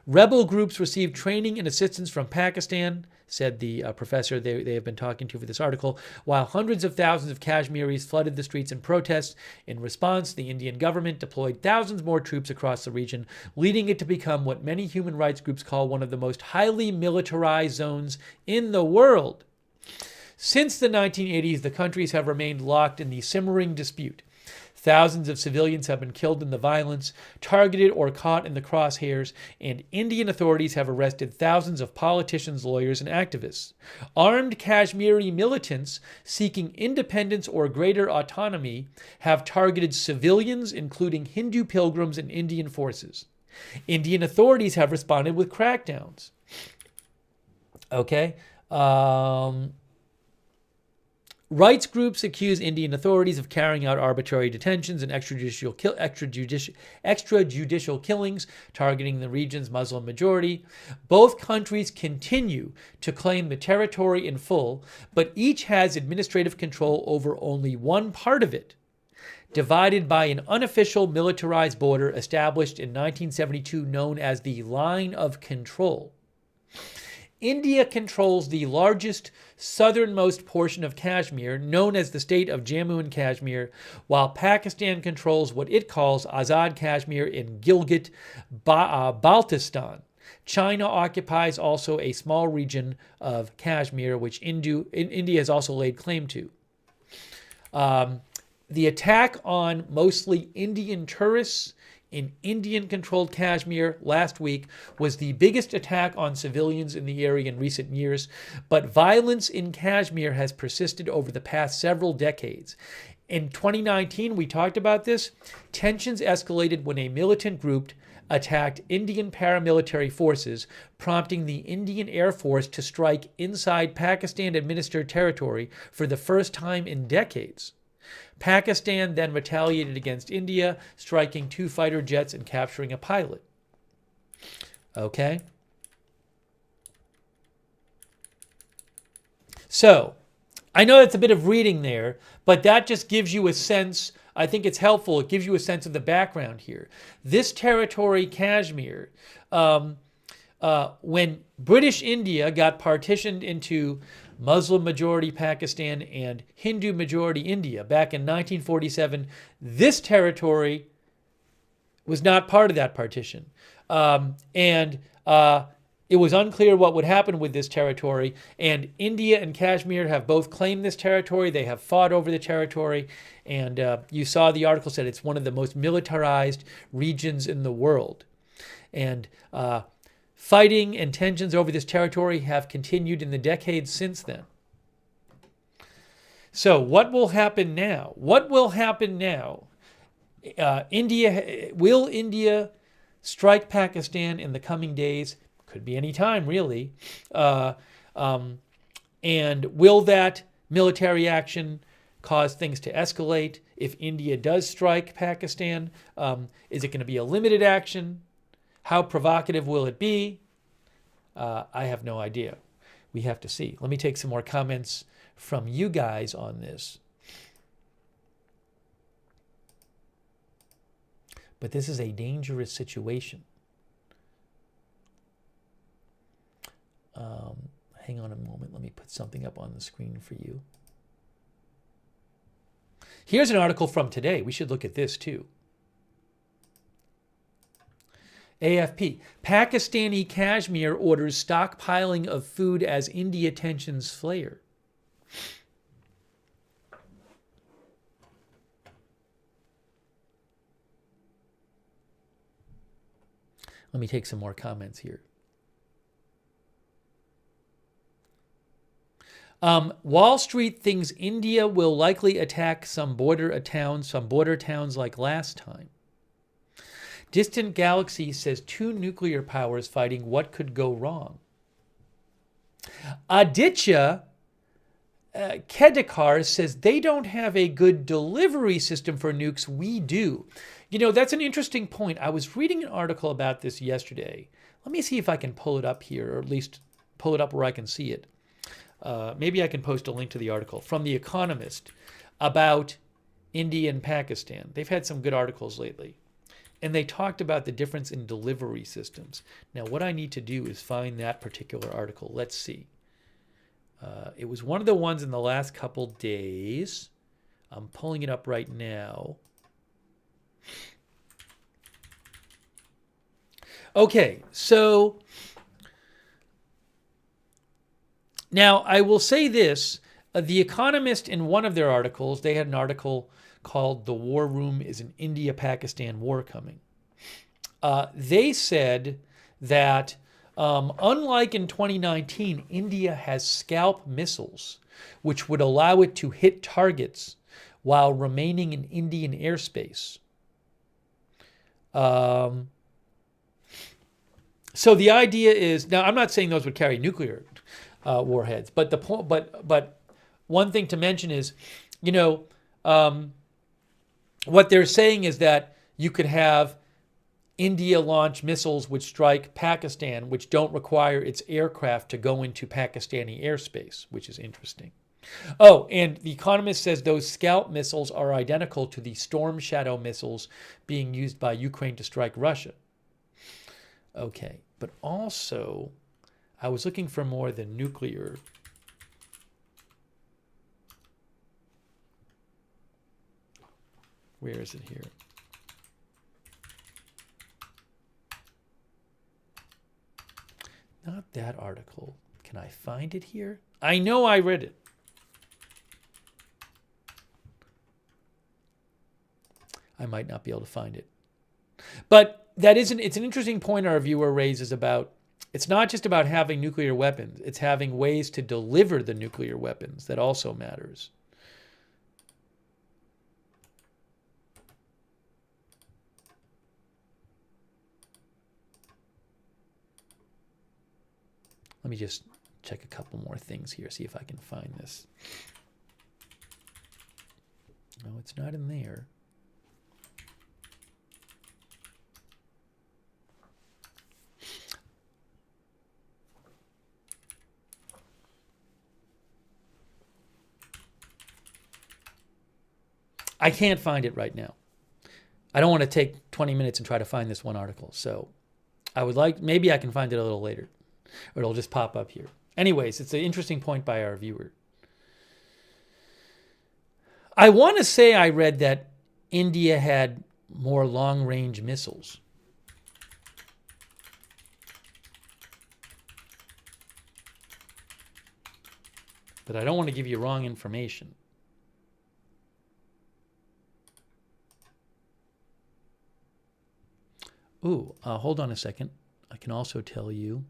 Rebel groups received training and assistance from Pakistan, said the professor they have been talking to for this article, while hundreds of thousands of Kashmiris flooded the streets in protest. In response, the Indian government deployed thousands more troops across the region, leading it to become what many human rights groups call one of the most highly militarized zones in the world. Since the 1980s, the countries have remained locked in the simmering dispute. Thousands of civilians have been killed in the violence, targeted or caught in the crosshairs, and Indian authorities have arrested thousands of politicians, lawyers, and activists. Armed Kashmiri militants seeking independence or greater autonomy have targeted civilians, including Hindu pilgrims and Indian forces. Indian authorities have responded with crackdowns. Okay. Rights groups accuse Indian authorities of carrying out arbitrary detentions and extrajudicial killings, targeting the region's Muslim majority. Both countries continue to claim the territory in full, but each has administrative control over only one part of it, divided by an unofficial militarized border established in 1972 known as the Line of Control. India controls the largest southernmost portion of Kashmir, known as the state of Jammu and Kashmir, while Pakistan controls what it calls Azad Kashmir in Gilgit-Baltistan. China occupies also a small region of Kashmir, which India has also laid claim to. The attack on mostly Indian tourists in Indian-controlled Kashmir last week was the biggest attack on civilians in the area in recent years, but violence in Kashmir has persisted over the past several decades. In 2019, we talked about this. Tensions escalated when a militant group attacked Indian paramilitary forces, prompting the Indian Air Force to strike inside Pakistan-administered territory for the first time in decades. Pakistan then retaliated against India, striking 2 fighter jets and capturing a pilot. Okay? So, I know that's a bit of reading there, but that just gives you a sense. I think it's helpful. It gives you a sense of the background here. This territory, Kashmir, when British India got partitioned into Muslim-majority Pakistan and Hindu-majority India back in 1947, this territory was not part of that partition. It was unclear what would happen with this territory, and India and Kashmir have both claimed this territory. They have fought over the territory, and you saw the article said it's one of the most militarized regions in the world. And fighting and tensions over this territory have continued in the decades since then. So what will happen now? What will happen now? Will India strike Pakistan in the coming days? Could be any time, really. And will that military action cause things to escalate? If India does strike Pakistan, is it going to be a limited action? How provocative will it be? I have no idea. We have to see. Let me take some more comments from you guys on this. But this is a dangerous situation. Hang on a moment. Let me put something up on the screen for you. Here's an article from today. We should look at this too. AFP. Pakistani Kashmir orders stockpiling of food as India tensions flare. Let me take some more comments here. Wall Street thinks India will likely attack some border towns like last time. Distant Galaxy says 2 nuclear powers fighting. What could go wrong? Aditya Kedekar says they don't have a good delivery system for nukes. We do. You know, that's an interesting point. I was reading an article about this yesterday. Let me see if I can pull it up here, or at least pull it up where I can see it. Maybe I can post a link to the article from The Economist about India and Pakistan. They've had some good articles lately. And they talked about the difference in delivery systems. Now, what I need to do is find that particular article. Let's see. It was one of the ones in the last couple days. I'm pulling it up right now. Okay, so now I will say this. The Economist, in one of their articles, they had an article called "The War Room is an India-Pakistan War Coming." They said that unlike in 2019, India has Scalp missiles, which would allow it to hit targets while remaining in Indian airspace. So the idea is, now I'm not saying those would carry nuclear warheads, but the point, but one thing to mention is, you know, what they're saying is that you could have India launch missiles which strike Pakistan, which don't require its aircraft to go into Pakistani airspace, which is interesting. Oh, and The Economist says those Scalp missiles are identical to the Storm Shadow missiles being used by Ukraine to strike Russia. Okay, but also, I was looking for more than nuclear. Where is it here? Not that article. Can I find it here? I know I read it. I might not be able to find it. But it's an interesting point our viewer raises about, it's not just about having nuclear weapons, it's having ways to deliver the nuclear weapons that also matters. Let me just check a couple more things here, see if I can find this. No, it's not in there. I can't find it right now. I don't want to take 20 minutes and try to find this one article. So I would like, maybe I can find it a little later, or it'll just pop up here. Anyways, it's an interesting point by our viewer. I want to say I read that India had more long-range missiles. But I don't want to give you wrong information. Ooh, hold on a second. I can also tell you.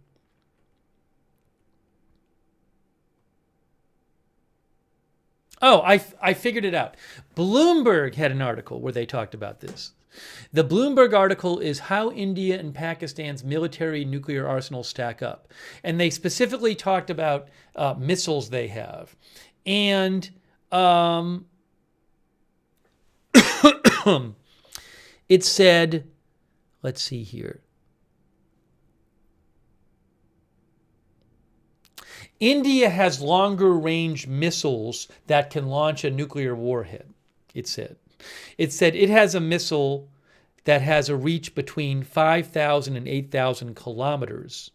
Oh, I figured it out. Bloomberg had an article where they talked about this. The Bloomberg article is how India and Pakistan's military nuclear arsenals stack up. And they specifically talked about missiles they have. And it said, let's see here. India has longer range missiles that can launch a nuclear warhead, it said. It said it has a missile that has a reach between 5,000 and 8,000 kilometers,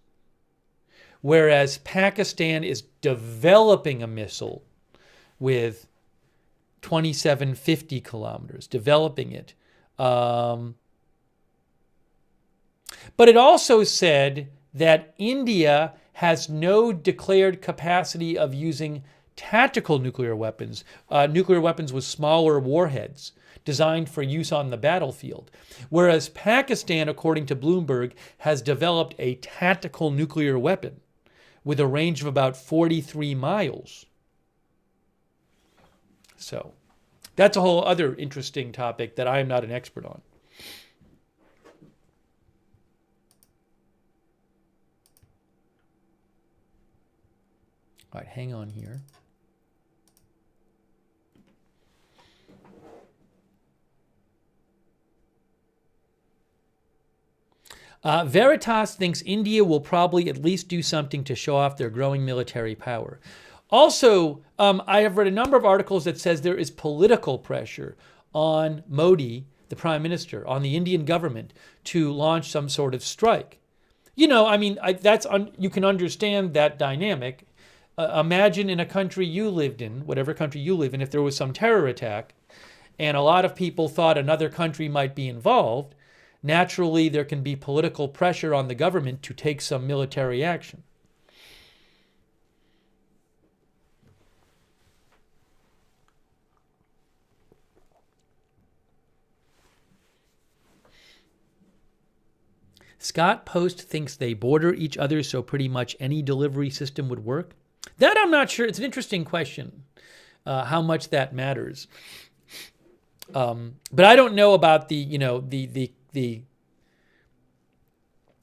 whereas Pakistan is developing a missile with 2,750 kilometers, developing it. But it also said that India has no declared capacity of using tactical nuclear weapons with smaller warheads designed for use on the battlefield. Whereas Pakistan, according to Bloomberg, has developed a tactical nuclear weapon with a range of about 43 miles. So that's a whole other interesting topic that I am not an expert on. All right, hang on here. Veritas thinks India will probably at least do something to show off their growing military power. Also, I have read a number of articles that says there is political pressure on Modi, the prime minister, on the Indian government to launch some sort of strike. You know, I mean, you can understand that dynamic. Imagine in a country you lived in, whatever country you live in, if there was some terror attack and a lot of people thought another country might be involved, naturally there can be political pressure on the government to take some military action. Scott Post thinks they border each other so pretty much any delivery system would work. That I'm not sure. It's an interesting question, how much that matters. But I don't know about the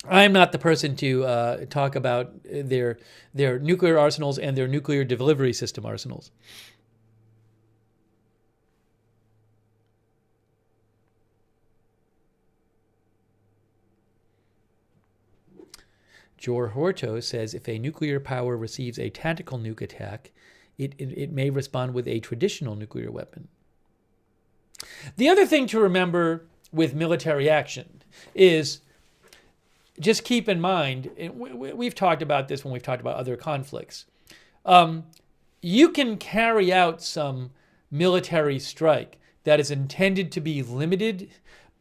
I'm not the person to talk about their nuclear arsenals and their nuclear delivery system arsenals. Jor Horto says if a nuclear power receives a tactical nuke attack, it may respond with a traditional nuclear weapon. The other thing to remember with military action is just keep in mind, we've talked about this when we've talked about other conflicts. You can carry out some military strike that is intended to be limited,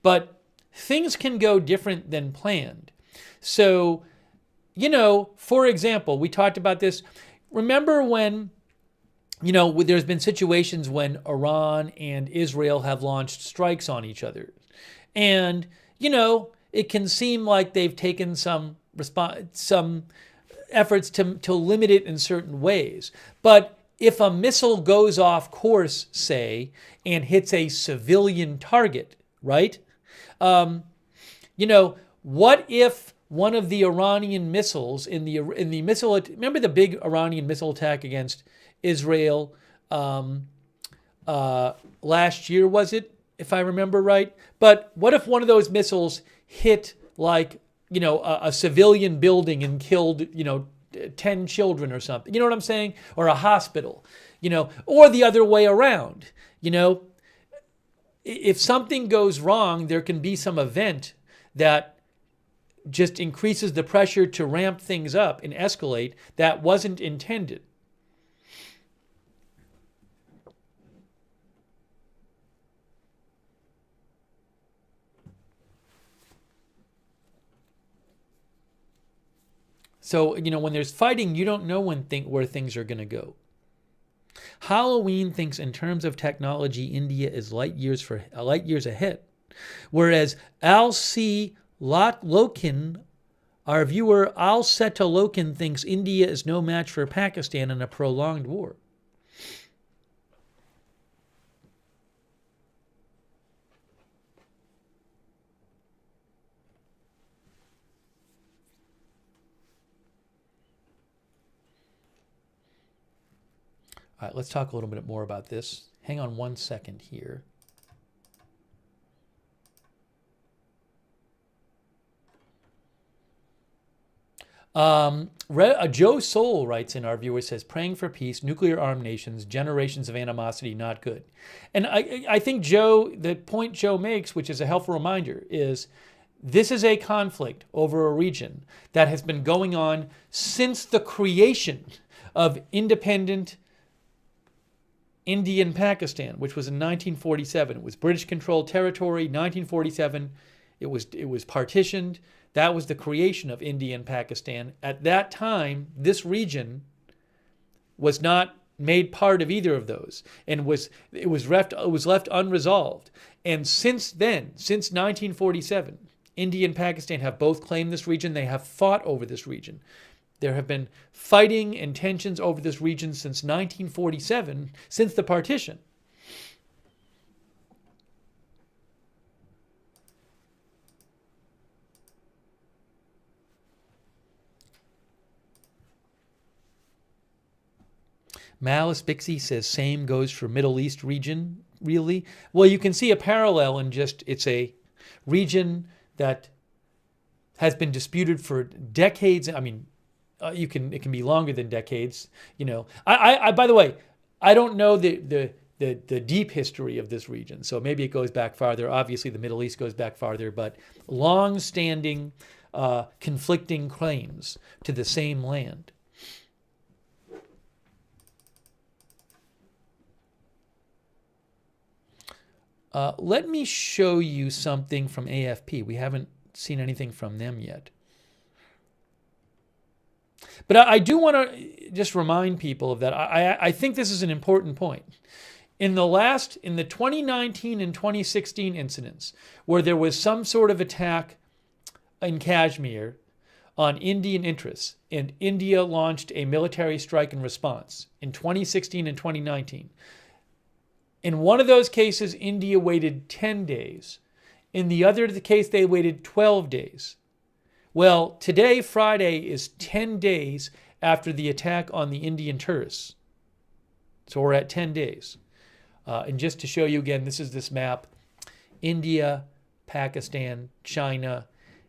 but things can go different than planned. So, you know, for example, we talked about this. Remember when, you know, there's been situations when Iran and Israel have launched strikes on each other. And, you know, it can seem like they've taken some efforts to limit it in certain ways. But if a missile goes off course, say, and hits a civilian target, right? You know, what if one of the Iranian missiles in the missile. Remember the big Iranian missile attack against Israel last year, was it? If I remember right. But what if one of those missiles hit like, a civilian building and killed, 10 children or something? You know what I'm saying? Or a hospital, or the other way around. If something goes wrong, there can be some event that just increases the pressure to ramp things up and escalate that wasn't intended. So, when there's fighting, you don't know where things are going to go. Halloween thinks in terms of technology, India is light years ahead. Whereas Al C. Lokin, our viewer Al Seta Lokin, thinks India is no match for Pakistan in a prolonged war. All right, let's talk a little bit more about this. Hang on one second here. Joe Soul writes in, our viewer says, praying for peace, nuclear armed nations, generations of animosity, not good. And I think the point Joe makes, which is a helpful reminder, is this is a conflict over a region that has been going on since the creation of independent Indian-Pakistan, which was in 1947. It was British-controlled territory. 1947, it was partitioned. That was the creation of India and Pakistan. At that time, this region was not made part of either of those, and it was left unresolved. And since then, since 1947, India and Pakistan have both claimed this region. They have fought over this region. There have been fighting and tensions over this region since 1947, since the partition. Malice Bixie says same goes for Middle East region, really? Well, you can see a parallel in just it's a region that has been disputed for decades. I mean, it can be longer than decades. I by the way, I don't know the deep history of this region, so maybe it goes back farther. Obviously, the Middle East goes back farther, but long-standing, conflicting claims to the same land. Let me show you something from AFP. We haven't seen anything from them yet. But I do want to just remind people of that. I think this is an important point. In the 2019 and 2016 incidents where there was some sort of attack in Kashmir on Indian interests, and India launched a military strike in response in 2016 and 2019. In one of those cases, India waited 10 days. In the other case, they waited 12 days. Well, today, Friday, is 10 days after the attack on the Indian tourists. So we're at 10 days. And just to show you again, this is this map. India, Pakistan, China,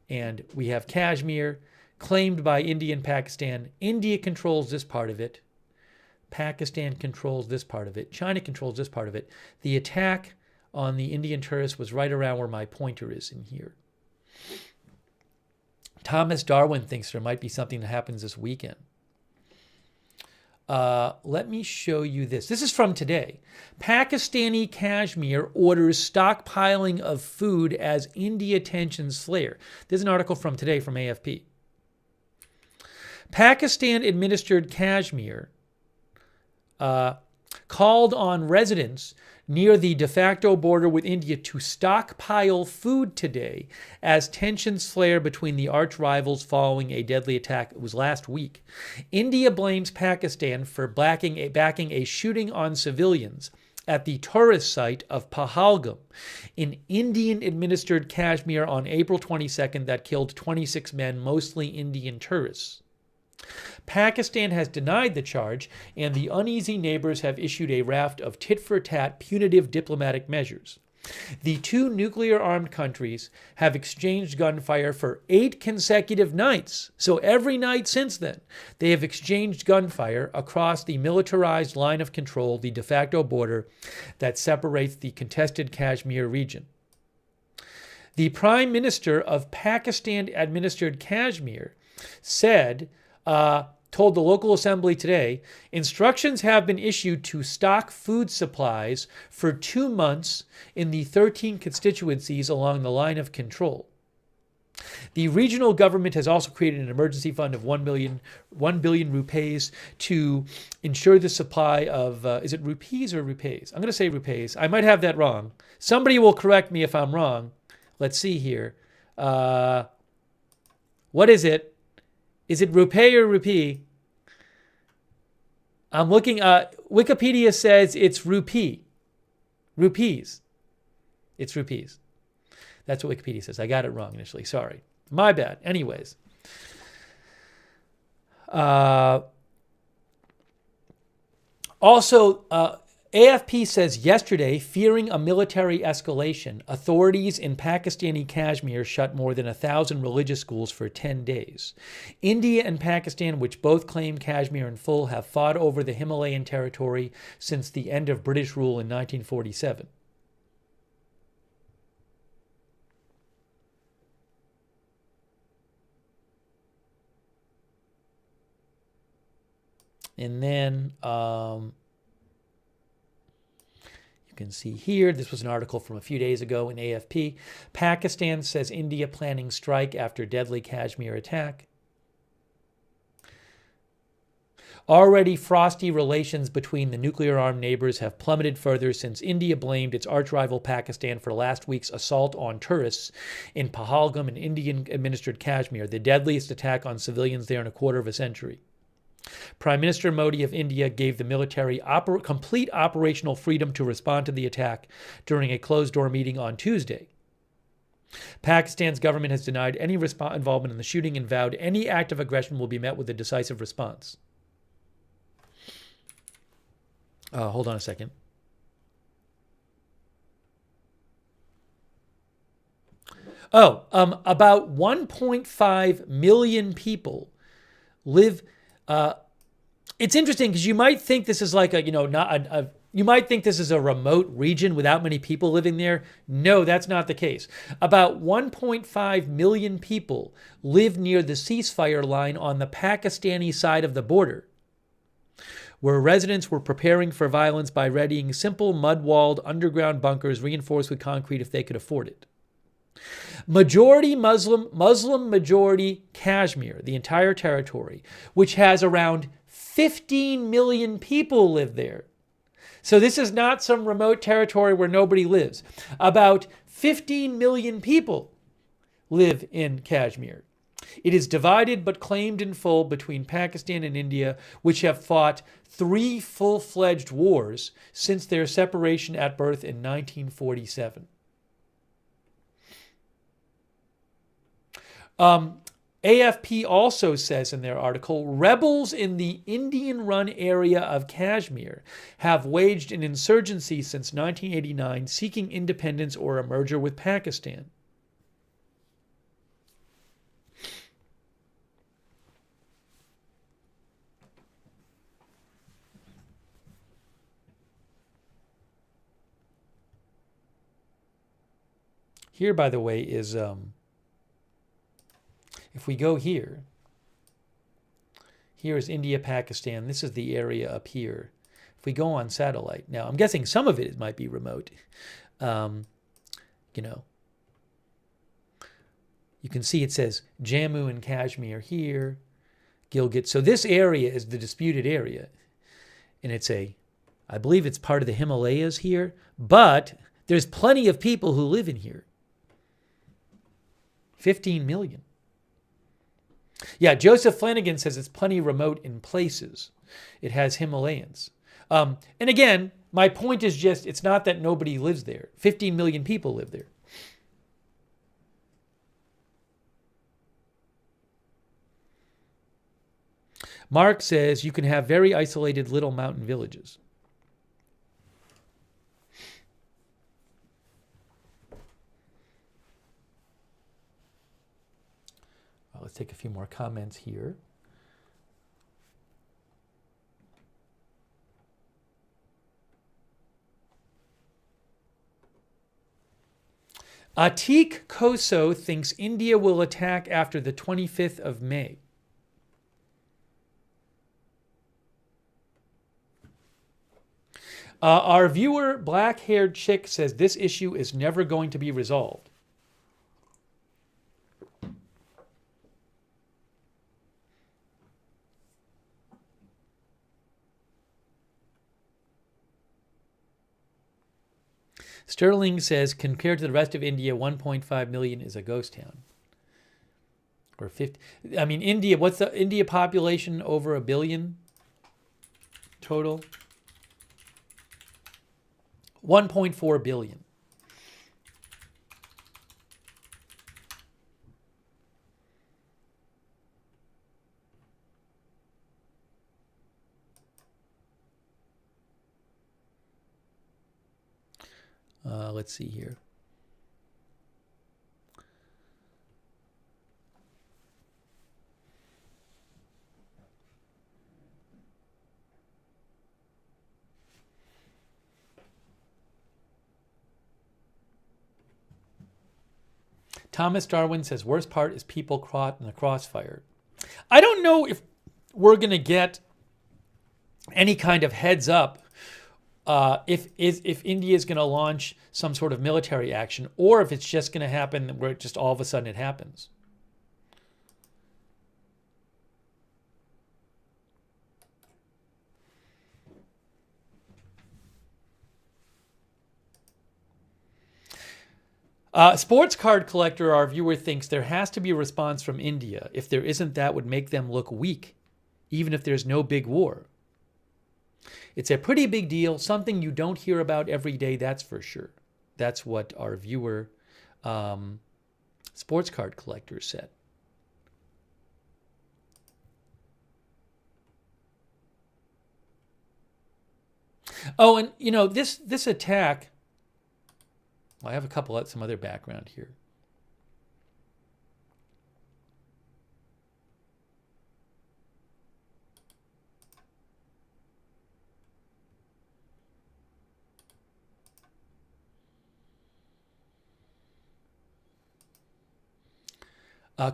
and we have Kashmir, claimed by India and Pakistan. India controls this part of it. Pakistan controls this part of it. China controls this part of it. The attack on the Indian tourists was right around where my pointer is in here. Thomas Darwin thinks there might be something that happens this weekend. Let me show you this. This is from today. Pakistani Kashmir orders stockpiling of food as India tensions flare. There's an article from today from AFP. Pakistan-administered Kashmir called on residents near the de facto border with India to stockpile food today as tensions flare between the arch rivals following a deadly attack. It was last week. India blames Pakistan for backing a shooting on civilians at the tourist site of Pahalgam in Indian-administered Kashmir on April 22nd that killed 26 men, mostly Indian tourists. Pakistan has denied the charge, and the uneasy neighbors have issued a raft of tit-for-tat punitive diplomatic measures. The two nuclear-armed countries have exchanged gunfire for 8 consecutive nights. So every night since then, they have exchanged gunfire across the militarized line of control, the de facto border that separates the contested Kashmir region. The Prime Minister of Pakistan-administered Kashmir told the local assembly today, instructions have been issued to stock food supplies for 2 months in the 13 constituencies along the line of control. The regional government has also created an emergency fund of 1 billion rupees to ensure the supply of, is it rupees or rupees? I'm going to say rupees. I might have that wrong. Somebody will correct me if I'm wrong. Let's see here. What is it? Is it rupee or rupee? I'm looking. Wikipedia says it's rupee. Rupees. It's rupees. That's what Wikipedia says. I got it wrong initially. Sorry. My bad. Anyways. Also, AFP says yesterday, fearing a military escalation, authorities in Pakistani Kashmir shut more than 1,000 religious schools for 10 days. India and Pakistan, which both claim Kashmir in full, have fought over the Himalayan territory since the end of British rule in 1947. And then you can see here, this was an article from a few days ago in AFP. Pakistan says India planning strike after deadly Kashmir attack. Already frosty relations between the nuclear-armed neighbors have plummeted further since India blamed its arch-rival Pakistan for last week's assault on tourists in Pahalgam in Indian-administered Kashmir, the deadliest attack on civilians there in a quarter of a century. Prime Minister Modi of India gave the military complete operational freedom to respond to the attack during a closed-door meeting on Tuesday. Pakistan's government has denied any involvement in the shooting and vowed any act of aggression will be met with a decisive response. Hold on a second. About 1.5 million people live. It's interesting because you might think this is like you might think this is a remote region without many people living there. No, that's not the case. About 1.5 million people live near the ceasefire line on the Pakistani side of the border, where residents were preparing for violence by readying simple mud-walled underground bunkers reinforced with concrete if they could afford it. Majority Muslim majority Kashmir, the entire territory, which has around 15 million people live there. So this is not some remote territory where nobody lives. About 15 million people live in Kashmir. It is divided but claimed in full between Pakistan and India, which have fought 3 full-fledged wars since their separation at birth in 1947. AFP also says in their article, rebels in the Indian-run area of Kashmir have waged an insurgency since 1989, seeking independence or a merger with Pakistan. Here, by the way, is... if we go here, here is India, Pakistan. This is the area up here. If we go on satellite, now I'm guessing some of it might be remote. You can see it says Jammu and Kashmir here, Gilgit. So this area is the disputed area. And I believe it's part of the Himalayas here, but there's plenty of people who live in here. 15 million. Yeah, Joseph Flanagan says it's plenty remote in places. It has Himalayans. And again, my point is just, it's not that nobody lives there. 15 million people live there. Mark says you can have very isolated little mountain villages. Let's take a few more comments here. Atik Koso thinks India will attack after the 25th of May. Our viewer, Black-Haired Chick, says this issue is never going to be resolved. Sterling says, compared to the rest of India, 1.5 million is a ghost town. Or 50. I mean, India, what's the India population? Over 1 billion total? 1.4 billion. Let's see here. Thomas Darwin says, worst part is people caught in the crossfire. I don't know if we're going to get any kind of heads up if India is going to launch some sort of military action, or if it's just going to happen where just all of a sudden it happens. Sports card collector, our viewer, thinks there has to be a response from India. If there isn't, that would make them look weak, even if there's no big war. It's a pretty big deal, something you don't hear about every day, that's for sure. That's what our viewer, sports card collector, said. Oh, and you know, this attack, well, I have a couple, some other background here.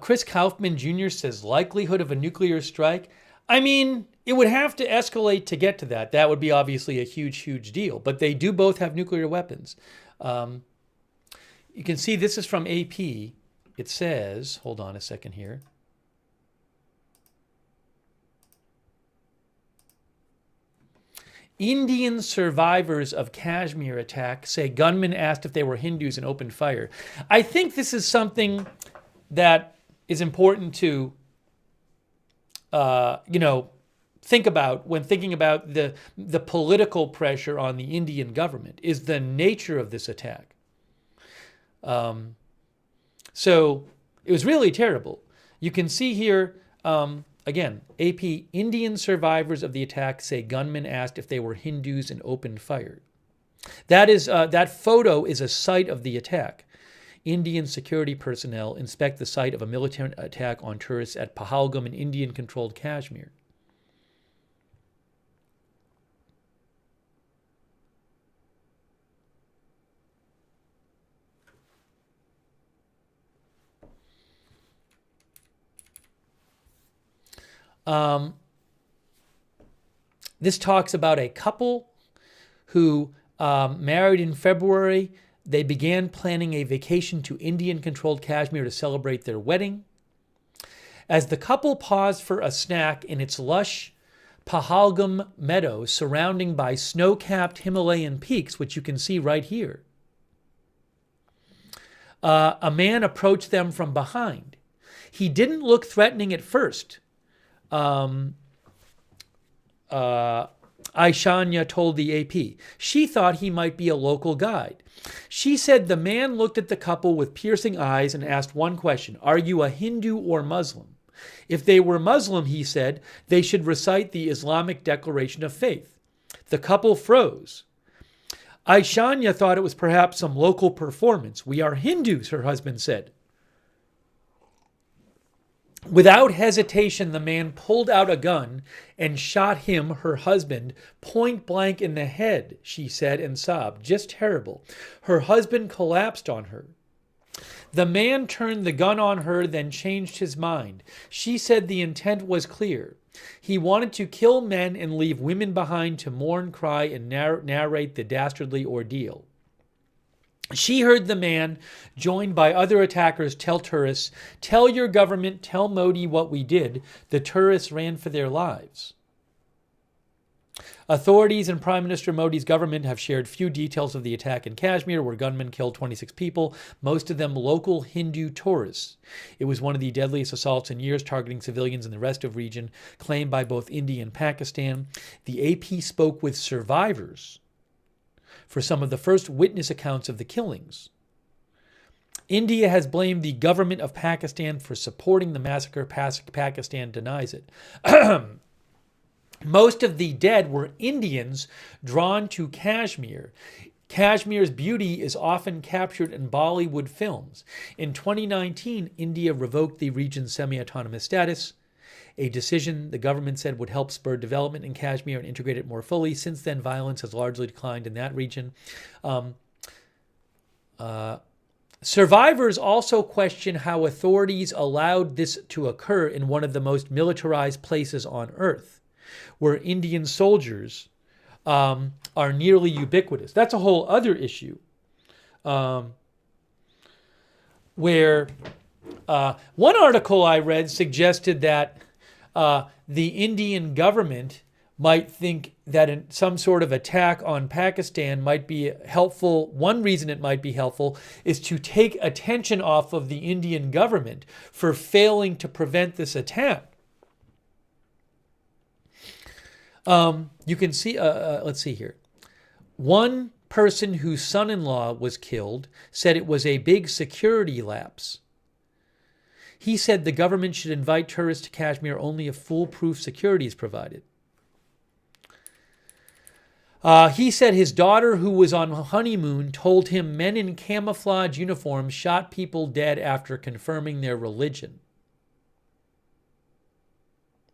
Chris Kaufman Jr. says, likelihood of a nuclear strike. I mean, it would have to escalate to get to that. That would be obviously a huge, huge deal. But they do both have nuclear weapons. You can see this is from AP. It says, hold on a second here. Indian survivors of Kashmir attack say gunmen asked if they were Hindus and opened fire. I think this is something that is important to, think about when thinking about the political pressure on the Indian government, is the nature of this attack. So it was really terrible. You can see here, again, AP, Indian survivors of the attack say gunmen asked if they were Hindus and opened fire. That photo is a site of the attack. Indian security personnel inspect the site of a military attack on tourists at Pahalgam in Indian-controlled Kashmir. This talks about a couple who married in February. They began planning a vacation to Indian-controlled Kashmir to celebrate their wedding. As the couple paused for a snack in its lush Pahalgam meadow surrounding by snow-capped Himalayan peaks, which you can see right here, a man approached them from behind. He didn't look threatening at first. Aishanya told the AP. She thought he might be a local guide. She said the man looked at the couple with piercing eyes and asked one question: "Are you a Hindu or Muslim?" If they were Muslim, he said, they should recite the Islamic Declaration of Faith. The couple froze. Aishanya thought it was perhaps some local performance. "We are Hindus," her husband said. Without hesitation, the man pulled out a gun and shot him, her husband, point blank in the head, she said and sobbed. Just terrible. Her husband collapsed on her. The man turned the gun on her, then changed his mind. She said the intent was clear. He wanted to kill men and leave women behind to mourn, cry, and narrate the dastardly ordeal. She heard the man, joined by other attackers, tell tourists, "Tell your government, tell Modi what we did." The tourists ran for their lives. Authorities and Prime Minister Modi's government have shared few details of the attack in Kashmir, where gunmen killed 26 people, most of them local Hindu tourists. It was one of the deadliest assaults in years, targeting civilians in the rest of the region, claimed by both India and Pakistan. The AP spoke with survivors for some of the first witness accounts of the killings. India has blamed the government of Pakistan for supporting the massacre. Pakistan denies it. Most of the dead were Indians drawn to Kashmir. Kashmir's beauty is often captured in Bollywood films. In 2019, India revoked the region's semi-autonomous status, a decision the government said would help spur development in Kashmir and integrate it more fully. Since then, violence has largely declined in that region. Survivors also question how authorities allowed this to occur in one of the most militarized places on earth, where Indian soldiers are nearly ubiquitous. That's a whole other issue, where one article I read suggested that the Indian government might think that some sort of attack on Pakistan might be helpful. One reason it might be helpful is to take attention off of the Indian government for failing to prevent this attack. You can see, let's see here. One person whose son-in-law was killed said it was a big security lapse. He said the government should invite tourists to Kashmir only if foolproof security is provided. He said his daughter, who was on honeymoon, told him men in camouflage uniforms shot people dead after confirming their religion.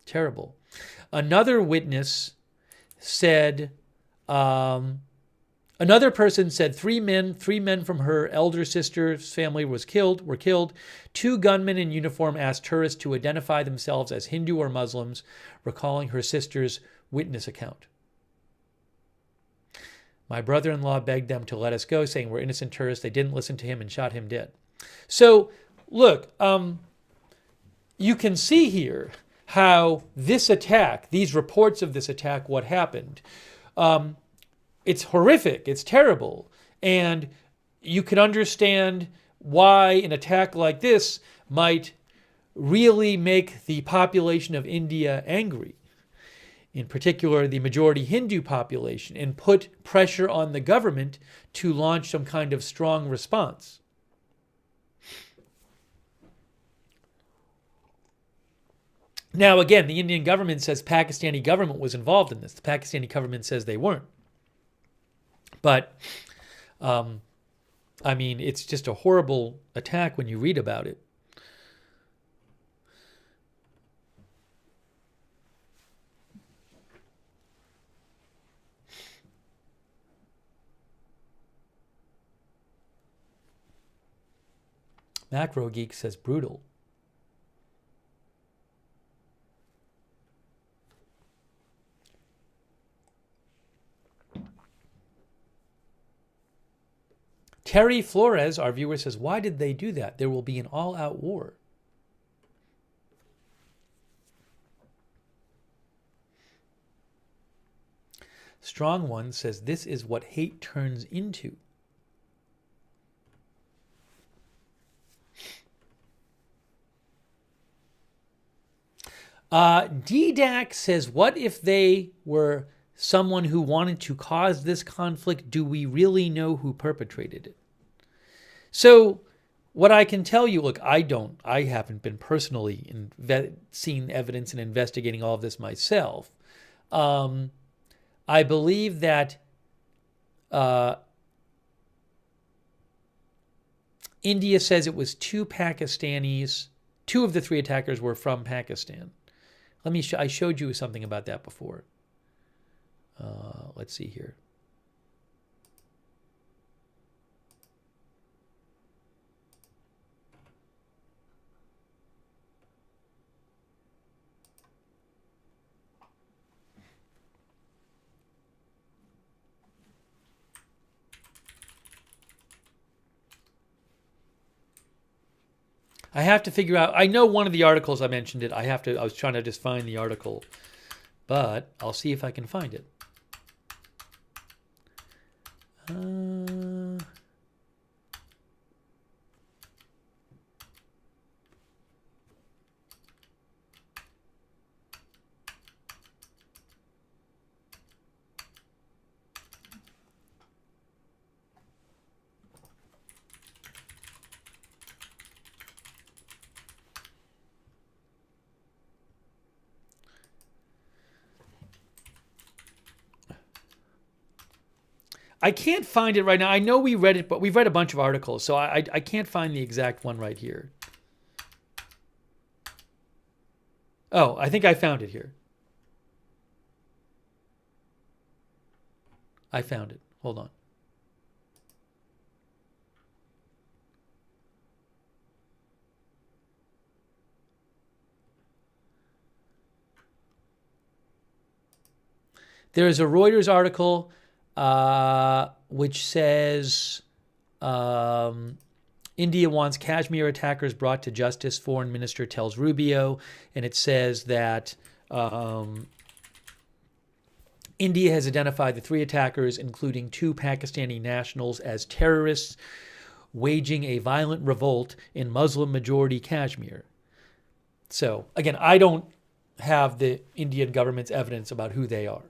Terrible. Another witness said, another person said three men from her elder sister's family were killed. Two gunmen in uniform asked tourists to identify themselves as Hindu or Muslims, recalling her sister's witness account. My brother-in-law begged them to let us go, saying we're innocent tourists. They didn't listen to him and shot him dead. So, look, you can see here how this attack, these reports of this attack, what happened, it's horrific, it's terrible. And you can understand why an attack like this might really make the population of India angry, in particular the majority Hindu population, and put pressure on the government to launch some kind of strong response. Now, again, the Indian government says Pakistani government was involved in this. The Pakistani government says they weren't. But, I mean, it's just a horrible attack when you read about it. Macro Geek says brutal. Terry Flores, our viewer, says, why did they do that? There will be an all-out war. Strong One says, this is what hate turns into. DDAC says, what if they were someone who wanted to cause this conflict? Do we really know who perpetrated it? So what I can tell you, look, I haven't been personally seen evidence and investigating all of this myself. I believe that India says it was two Pakistanis. Two of the three attackers were from Pakistan. I showed you something about that before. Let's see here. I have to figure out. I know one of the articles I mentioned it. I was trying to just find the article, but I'll see if I can find it. I can't find it right now. I know we read it, but we've read a bunch of articles, so I can't find the exact one right here. Oh, I think I found it here. I found it. Hold on. There is a Reuters article which says India wants Kashmir attackers brought to justice, foreign minister tells Rubio. And it says that India has identified the three attackers, including two Pakistani nationals, as terrorists waging a violent revolt in Muslim-majority Kashmir. So, again, I don't have the Indian government's evidence about who they are.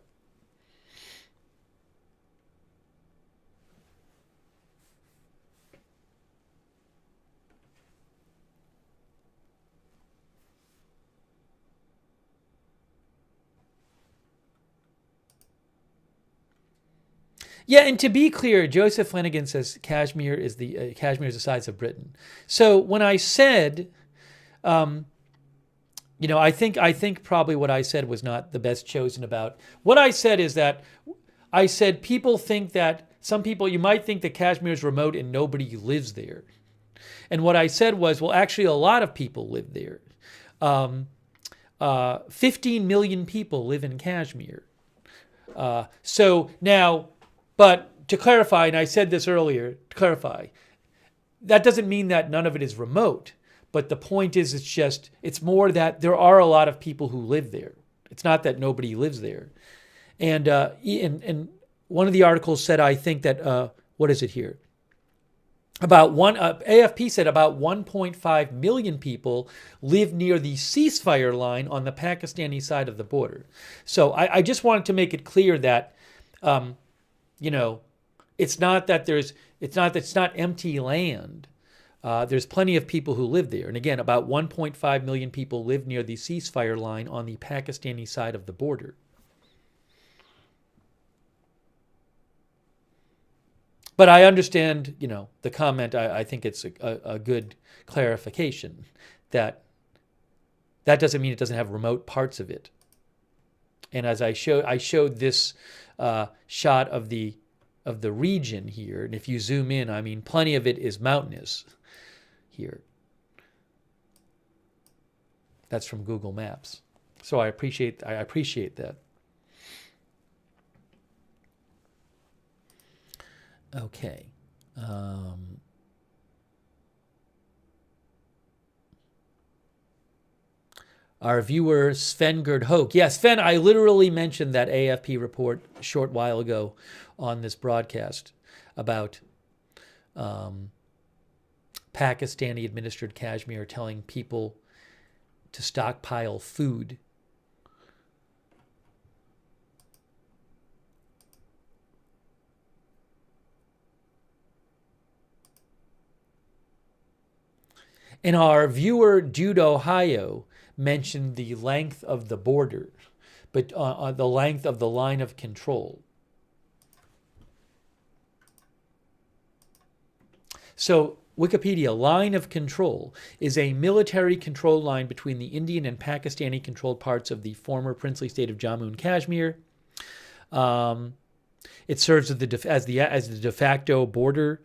Yeah, and to be clear, Joseph Flanagan says Kashmir is the size of Britain. So when I said, I think probably what I said was not the best chosen about. What I said is that I said people think that you might think that Kashmir is remote and nobody lives there. And what I said was, well, actually, a lot of people live there. 15 million people live in Kashmir. So now. But to clarify, and I said this earlier, to clarify, that doesn't mean that none of it is remote. But the point is, it's more that there are a lot of people who live there. It's not that nobody lives there. And one of the articles said, I think that, what is it here? AFP said about 1.5 million people live near the ceasefire line on the Pakistani side of the border. So I just wanted to make it clear that, it's not empty land. There's plenty of people who live there. And again, about 1.5 million people live near the ceasefire line on the Pakistani side of the border. But I understand, the comment. I think it's a good clarification that doesn't mean it doesn't have remote parts of it. And as I showed this shot of the region here, and if you zoom in, I mean, plenty of it is mountainous here. That's from Google Maps. So I appreciate that. Okay. Our viewer, Sven Gerd Hoek. Yes, Sven, I literally mentioned that AFP report a short while ago on this broadcast about Pakistani-administered Kashmir telling people to stockpile food. And our viewer, Jude Ohio, mentioned the length of the border, but the length of the line of control. So Wikipedia, line of control is a military control line between the Indian and Pakistani controlled parts of the former princely state of Jammu and Kashmir. It serves as the de facto border.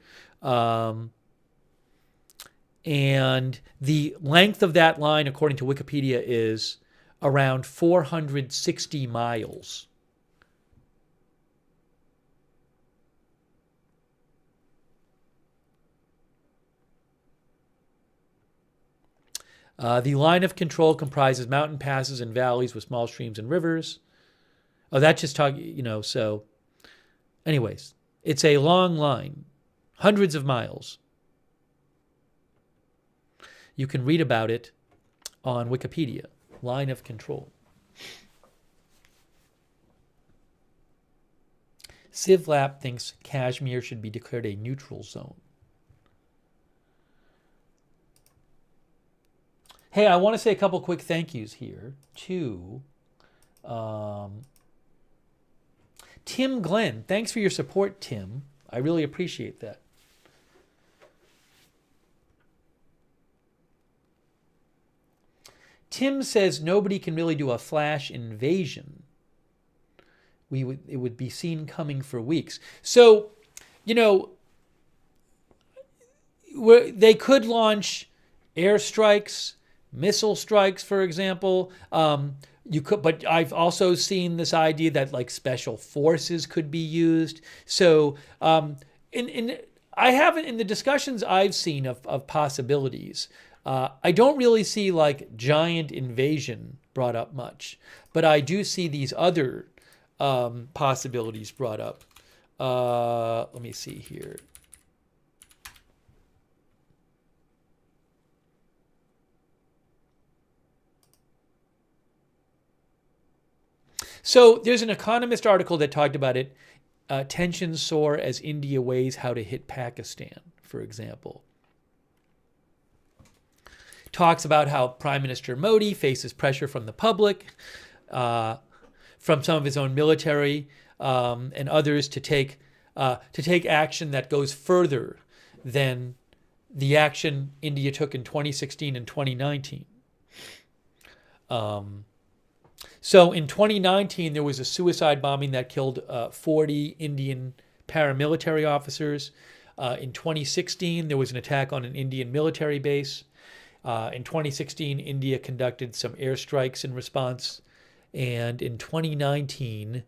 And the length of that line, according to Wikipedia, is around 460 miles. The line of control comprises mountain passes and valleys with small streams and rivers. Oh, that's just talking, so anyways, it's a long line, hundreds of miles. You can read about it on Wikipedia, line of control. Civlap thinks Kashmir should be declared a neutral zone. Hey, I want to say a couple quick thank yous here to Tim Glenn. Thanks for your support, Tim. I really appreciate that. Tim says nobody can really do a flash invasion. It would be seen coming for weeks. So, they could launch airstrikes, missile strikes, for example. But I've also seen this idea that like special forces could be used. So, in the discussions I've seen of possibilities, I don't really see like giant invasion brought up much, but I do see these other possibilities brought up. Let me see here. So there's an Economist article that talked about it. Tensions soar as India weighs how to hit Pakistan, for example. Talks about how Prime Minister Modi faces pressure from the public, from some of his own military and others to take action that goes further than the action India took in 2016 and 2019. So in 2019, there was a suicide bombing that killed 40 Indian paramilitary officers. In 2016, there was an attack on an Indian military base. In 2016, India conducted some airstrikes in response. And in 2019,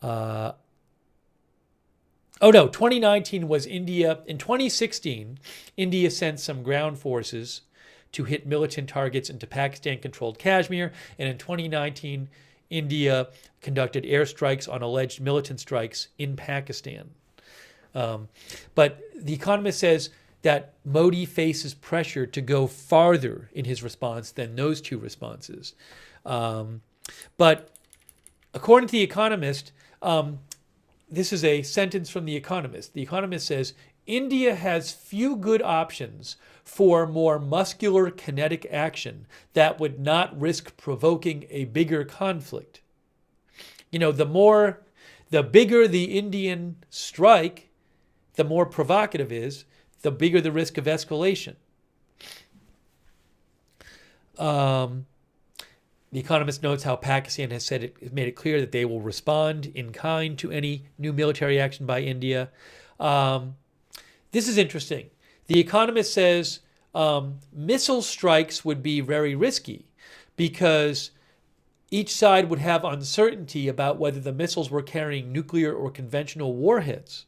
2019 was India. In 2016, India sent some ground forces to hit militant targets into Pakistan-controlled Kashmir. And in 2019, India conducted airstrikes on alleged militant strikes in Pakistan. But The Economist says that Modi faces pressure to go farther in his response than those two responses. But according to The Economist, this is a sentence from The Economist. The Economist says, India has few good options for more muscular kinetic action that would not risk provoking a bigger conflict. The bigger the Indian strike, the more provocative it is, the bigger the risk of escalation. The Economist notes how Pakistan has made it clear that they will respond in kind to any new military action by India. This is interesting. The Economist says missile strikes would be very risky because each side would have uncertainty about whether the missiles were carrying nuclear or conventional warheads.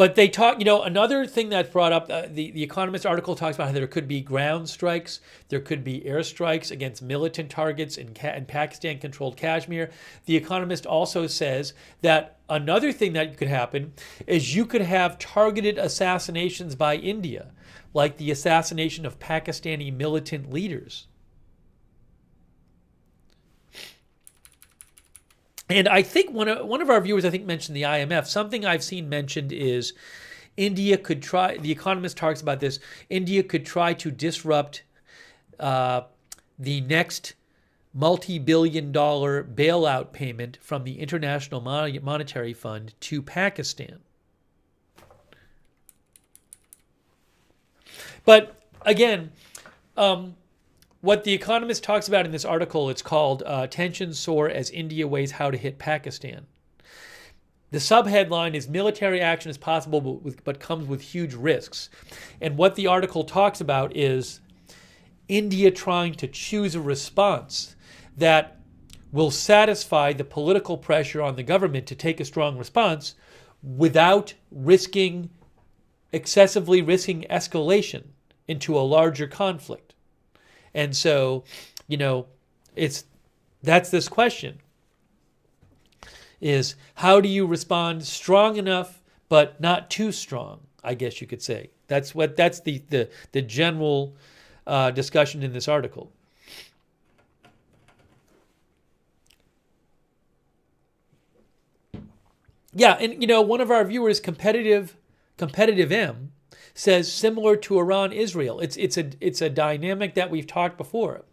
But they talk, another thing that's brought up, the Economist article talks about how there could be ground strikes, there could be airstrikes against militant targets in Pakistan-controlled Kashmir. The Economist also says that another thing that could happen is you could have targeted assassinations by India, like the assassination of Pakistani militant leaders. And I think one of our viewers, I think, mentioned the IMF. Something I've seen mentioned is India could try, the Economist talks about this, India could try to disrupt the next multi-billion-dollar bailout payment from the International Monetary Fund to Pakistan. But again, what the Economist talks about in this article, it's called Tensions Soar as India Weighs How to Hit Pakistan. The subheadline is military action is possible but comes with huge risks. And what the article talks about is India trying to choose a response that will satisfy the political pressure on the government to take a strong response without excessively risking escalation into a larger conflict. And so, that's this question is how do you respond strong enough but not too strong, I guess you could say. That's the general discussion in this article. Yeah, and one of our viewers, competitive M, says similar to Iran-Israel. It's a dynamic that we've talked before.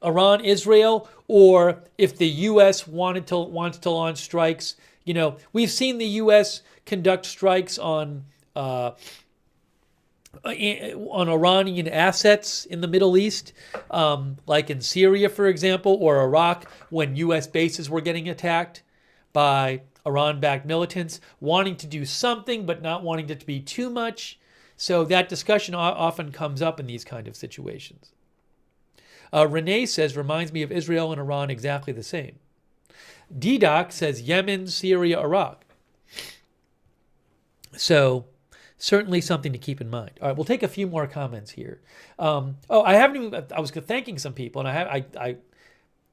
Iran-Israel, or if the U.S. wants to launch strikes. We've seen the U.S. conduct strikes on Iranian assets in the Middle East, like in Syria, for example, or Iraq, when U.S. bases were getting attacked by Iran-backed militants, wanting to do something but not wanting it to be too much. So that discussion often comes up in these kind of situations. Renee says, reminds me of Israel and Iran exactly the same. DDoc says Yemen, Syria, Iraq. So certainly something to keep in mind. All right, we'll take a few more comments here. I was thanking some people, and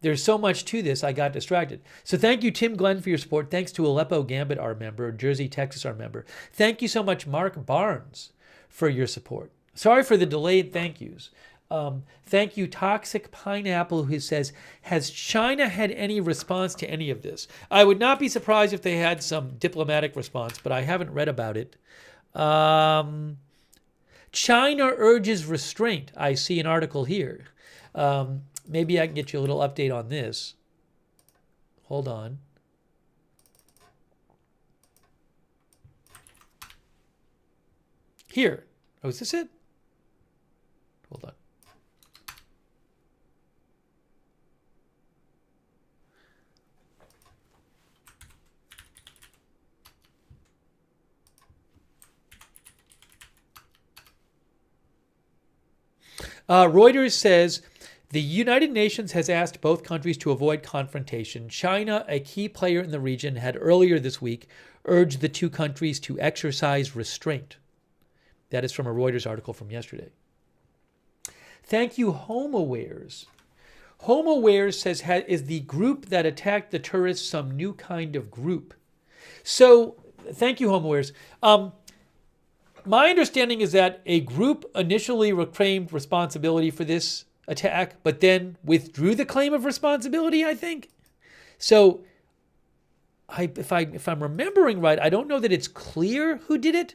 there's so much to this, I got distracted. So thank you, Tim Glenn, for your support. Thanks to Aleppo Gambit, our member, Jersey, Texas, our member. Thank you so much, Mark Barnes, for your support. Sorry for the delayed thank yous. Thank you, Toxic Pineapple, who says, has China had any response to any of this? I would not be surprised if they had some diplomatic response, but I haven't read about it. China urges restraint. I see an article here. Maybe I can get you a little update on this. Hold on. Here. Oh, is this it? Hold on. Reuters says the United Nations has asked both countries to avoid confrontation. China, a key player in the region, had earlier this week urged the two countries to exercise restraint. That is from a Reuters article from yesterday. Thank you, HomeAwares. HomeAwares says, is the group that attacked the tourists some new kind of group? So, thank you, HomeAwares. My understanding is that a group initially claimed responsibility for this attack, but then withdrew the claim of responsibility, I think. So, if I'm remembering right, I don't know that it's clear who did it.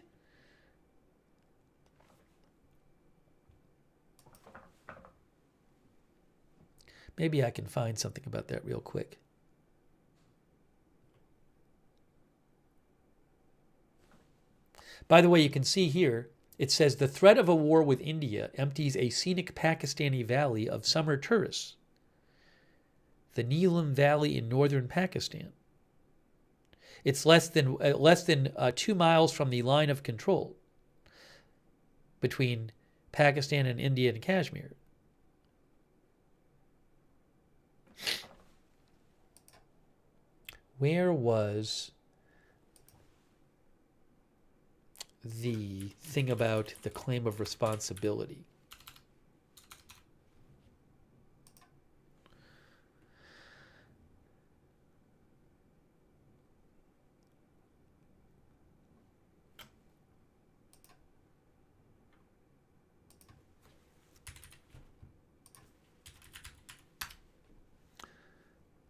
Maybe I can find something about that real quick. By the way, you can see here, it says the threat of a war with India empties a scenic Pakistani valley of summer tourists. The Neelam Valley in northern Pakistan. It's less than 2 miles from the line of control between Pakistan and India and Kashmir. Where was the thing about the claim of responsibility.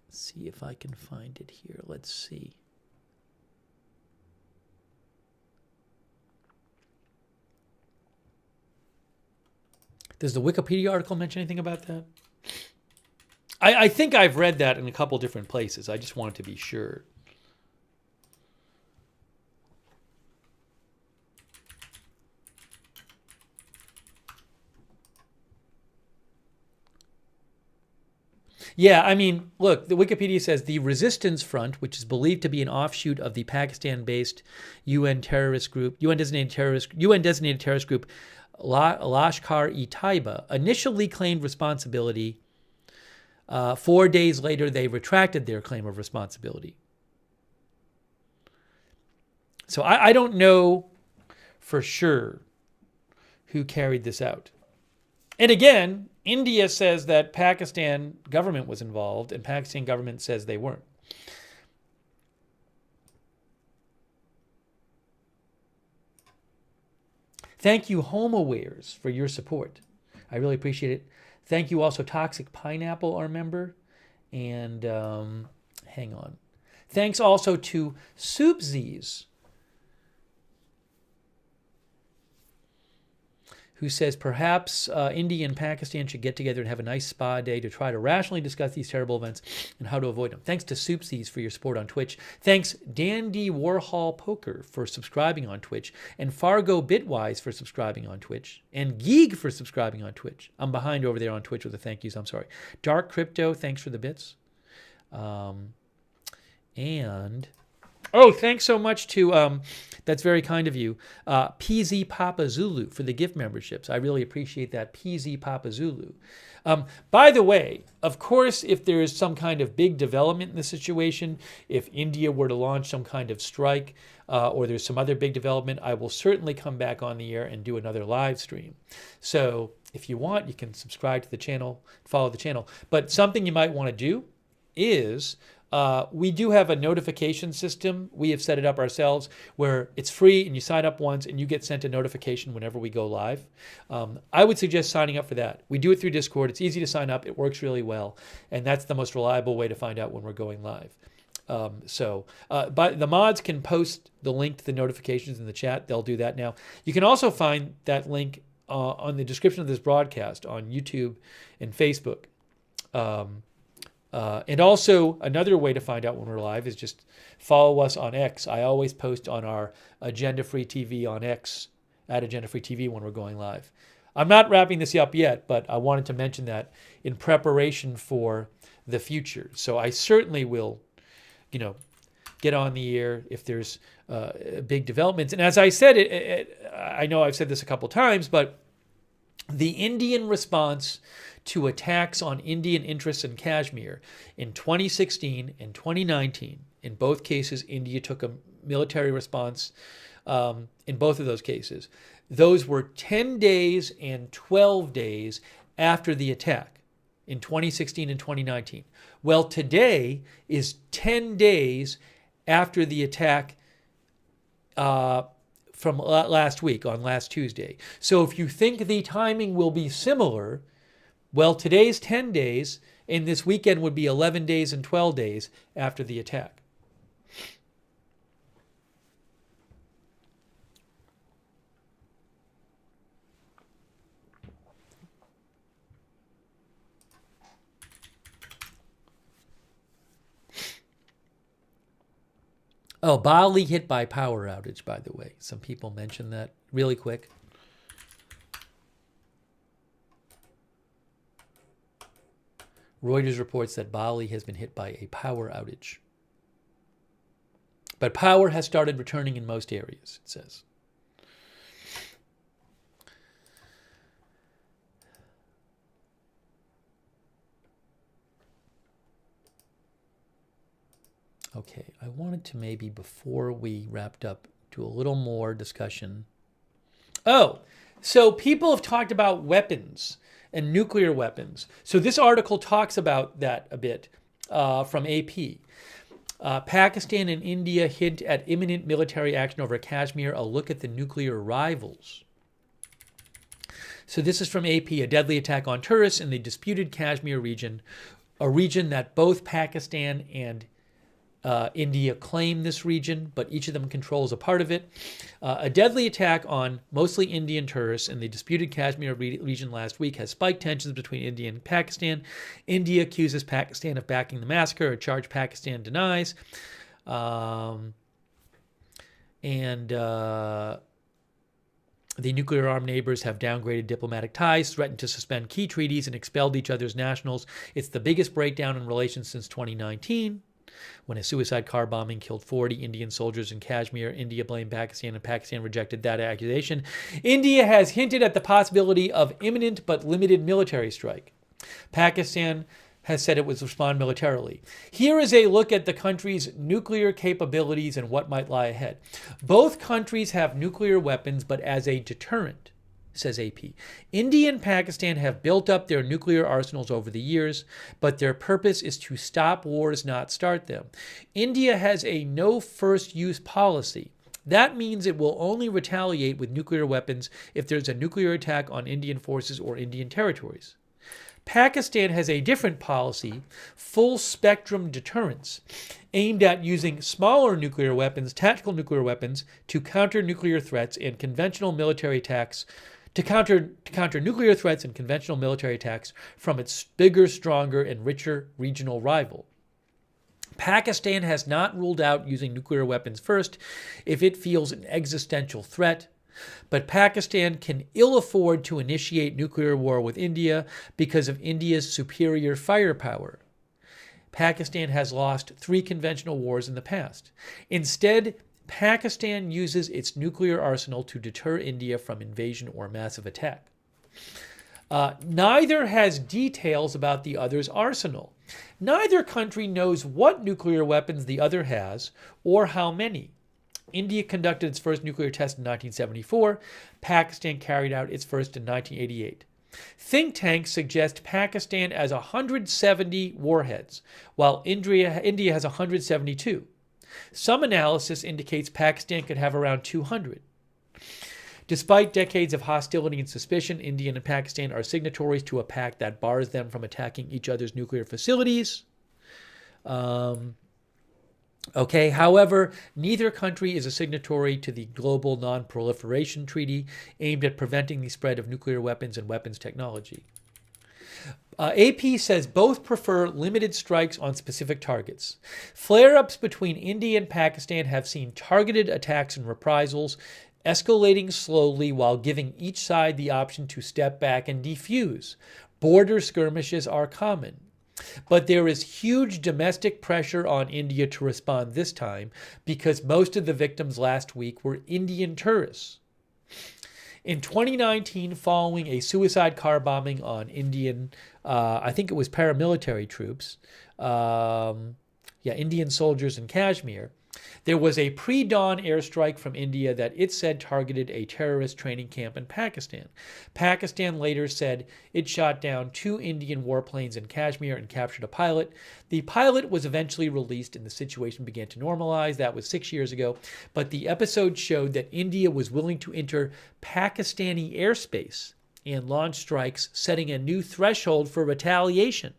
See if I can find it here. Let's see. Does the Wikipedia article mention anything about that? I think I've read that in a couple different places. I just wanted to be sure. Yeah, I mean, look, the Wikipedia says the Resistance Front, which is believed to be an offshoot of the Pakistan-based UN designated terrorist group, Lashkar-e-Taiba, initially claimed responsibility. 4 days later, they retracted their claim of responsibility. So I don't know for sure who carried this out. And again, India says that Pakistan government was involved, and Pakistan government says they weren't. Thank you, HomeAwares, for your support. I really appreciate it. Thank you also, Toxic Pineapple, our member. And hang on. Thanks also to Soupsies, who says perhaps India and Pakistan should get together and have a nice spa day to try to rationally discuss these terrible events and how to avoid them. Thanks to Soupsies for your support on Twitch. Thanks Dandy Warhol Poker for subscribing on Twitch, and Fargo Bitwise for subscribing on Twitch, and Geeg for subscribing on Twitch. I'm behind over there on Twitch with the thank yous. I'm sorry. Dark Crypto, thanks for the bits. And oh, thanks so much to, that's very kind of you, PZ Papa Zulu for the gift memberships. I really appreciate that, PZ Papa Zulu. By the way, of course, if there is some kind of big development in the situation, if India were to launch some kind of strike or there's some other big development, I will certainly come back on the air and do another live stream. So if you want, you can subscribe to the channel, follow the channel. But something you might want to do is we do have a notification system. We have set it up ourselves where it's free and you sign up once and you get sent a notification whenever we go live. I would suggest signing up for that. We do it through Discord. It's easy to sign up. It works really well. And that's the most reliable way to find out when we're going live. But the mods can post the link to the notifications in the chat. They'll do that now. You can also find that link on the description of this broadcast on YouTube and Facebook. And also, another way to find out when we're live is just follow us on X. I always post on our Agenda Free TV on X, at Agenda Free TV, when we're going live. I'm not wrapping this up yet, but I wanted to mention that in preparation for the future. So I certainly will, get on the air if there's big developments. And as I said, I know I've said this a couple times, but the Indian response to attacks on Indian interests in Kashmir in 2016 and 2019. In both cases, India took a military response in both of those cases. Those were 10 days and 12 days after the attack in 2016 and 2019. Well, today is 10 days after the attack from last week, on last Tuesday. So if you think the timing will be similar, well, today's 10 days, and this weekend would be 11 days and 12 days after the attack. Oh, Bali hit by power outage, by the way. Some people mentioned that really quick. Reuters reports that Bali has been hit by a power outage. But power has started returning in most areas, it says. Okay, I wanted to maybe, before we wrapped up, do a little more discussion. Oh, so people have talked about weapons and nuclear weapons. So this article talks about that a bit from AP. Pakistan and India hint at imminent military action over Kashmir. A look at the nuclear rivals. So this is from AP, a deadly attack on tourists in the disputed Kashmir region, a region that both Pakistan and India claim this region, but each of them controls a part of it. A deadly attack on mostly Indian tourists in the disputed Kashmir region last week has spiked tensions between India and Pakistan. India accuses Pakistan of backing the massacre, a charge Pakistan denies. The nuclear-armed neighbors have downgraded diplomatic ties, threatened to suspend key treaties, and expelled each other's nationals. It's the biggest breakdown in relations since 2019. When a suicide car bombing killed 40 Indian soldiers in Kashmir. India blamed Pakistan, and Pakistan rejected that accusation. India has hinted at the possibility of imminent but limited military strike. Pakistan has said it would respond militarily. Here is a look at the country's nuclear capabilities and what might lie ahead. Both countries have nuclear weapons, but as a deterrent, says AP. India and Pakistan have built up their nuclear arsenals over the years, but their purpose is to stop wars, not start them. India has a no first use policy. That means it will only retaliate with nuclear weapons if there's a nuclear attack on Indian forces or Indian territories. Pakistan has a different policy, full spectrum deterrence, aimed at using smaller nuclear weapons, tactical nuclear weapons, to counter nuclear threats and conventional military attacks, to counter nuclear threats and conventional military attacks from its bigger, stronger, and richer regional rival. Pakistan has not ruled out using nuclear weapons first if it feels an existential threat, but Pakistan can ill afford to initiate nuclear war with India because of India's superior firepower. Pakistan has lost 3 conventional wars in the past. Instead, Pakistan uses its nuclear arsenal to deter India from invasion or massive attack. Neither has details about the other's arsenal. Neither country knows what nuclear weapons the other has or how many. India conducted its first nuclear test in 1974. Pakistan carried out its first in 1988. Think tanks suggest Pakistan has 170 warheads, while India has 172. Some analysis indicates Pakistan could have around 200. Despite decades of hostility and suspicion, India and Pakistan are signatories to a pact that bars them from attacking each other's nuclear facilities. However, neither country is a signatory to the Global Non-Proliferation Treaty aimed at preventing the spread of nuclear weapons and weapons technology. AP says both prefer limited strikes on specific targets. Flare-ups between India and Pakistan have seen targeted attacks and reprisals, escalating slowly while giving each side the option to step back and defuse. Border skirmishes are common. But there is huge domestic pressure on India to respond this time because most of the victims last week were Indian tourists. In 2019, following a suicide car bombing on Indian, I think it was paramilitary troops, Indian soldiers in Kashmir, there was a pre-dawn airstrike from India that it said targeted a terrorist training camp in Pakistan. Pakistan later said it shot down 2 Indian warplanes in Kashmir and captured a pilot. The pilot was eventually released and the situation began to normalize. That was 6 years ago. But the episode showed that India was willing to enter Pakistani airspace and launch strikes, setting a new threshold for retaliation.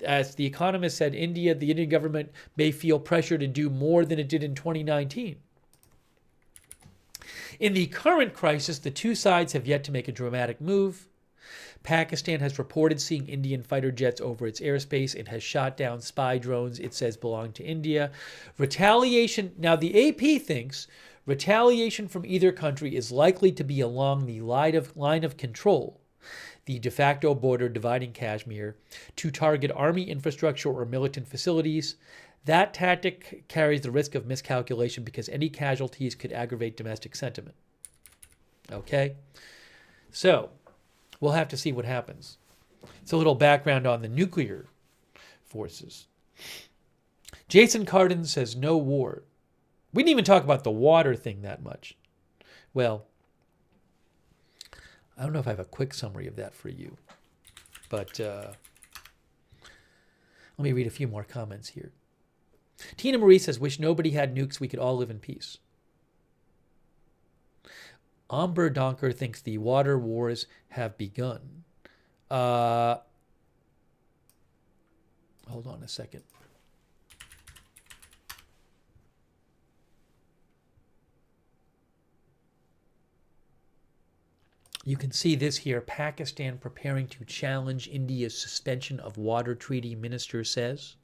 As The Economist said, the Indian government may feel pressure to do more than it did in 2019. In the current crisis, the two sides have yet to make a dramatic move. Pakistan has reported seeing Indian fighter jets over its airspace and has shot down spy drones it says belong to India. Retaliation, now the AP thinks retaliation from either country is likely to be along the line of control, the de facto border dividing Kashmir, to target army infrastructure or militant facilities. That tactic carries the risk of miscalculation because any casualties could aggravate domestic sentiment. Okay? So, we'll have to see what happens. It's a little background on the nuclear forces. Jason Carden says no war. We didn't even talk about the water thing that much. Well, I don't know if I have a quick summary of that for you, but let me read a few more comments here. Tina Marie says, wish nobody had nukes. We could all live in peace. Amber Donker thinks the water wars have begun. Hold on a second. You can see this here. Pakistan preparing to challenge India's suspension of water treaty, minister says.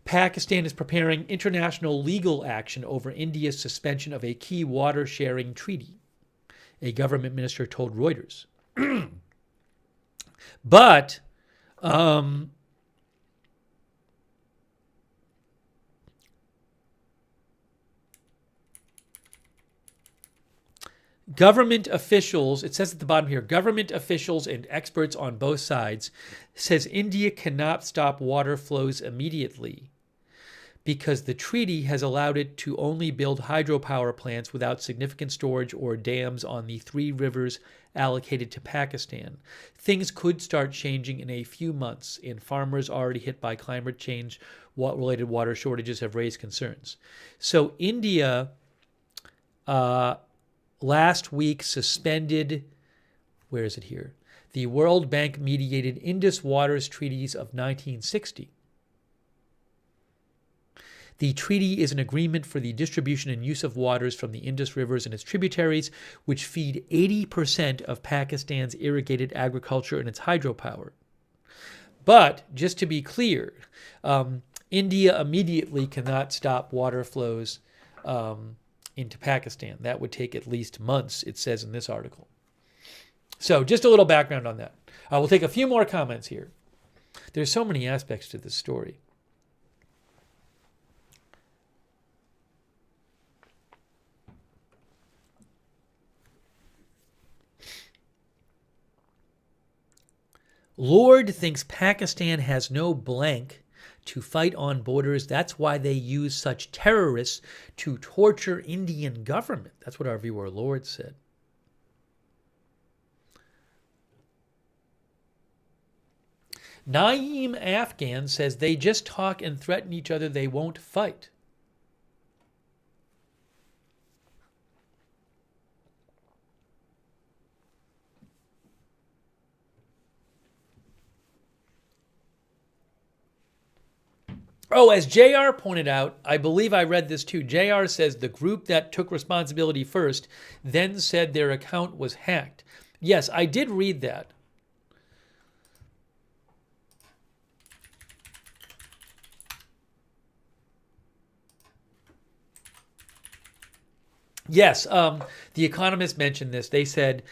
Pakistan is preparing international legal action over India's suspension of a key water sharing treaty, a government minister told Reuters. But government officials, it says at the bottom here, government officials and experts on both sides says India cannot stop water flows immediately because the treaty has allowed it to only build hydropower plants without significant storage or dams on the 3 rivers allocated to Pakistan. Things could start changing in a few months, and farmers already hit by climate change related water shortages have raised concerns. So India last week suspended, where is it here? The World Bank mediated Indus Waters Treaties of 1960. The treaty is an agreement for the distribution and use of waters from the Indus rivers and its tributaries, which feed 80% of Pakistan's irrigated agriculture and its hydropower. But, just to be clear, India immediately cannot stop water flows into Pakistan. That would take at least months, it says in this article. So, just a little background on that. I will take a few more comments here. There's so many aspects to this story. Lord thinks Pakistan has no blank to fight on borders. That's why they use such terrorists to torture Indian government. That's what our viewer Lord said. Naeem Afghan says they just talk and threaten each other. They won't fight. Oh, as JR pointed out, I believe I read this too. JR says the group that took responsibility first then said their account was hacked. Yes, I did read that. Yes, The Economist mentioned this. They said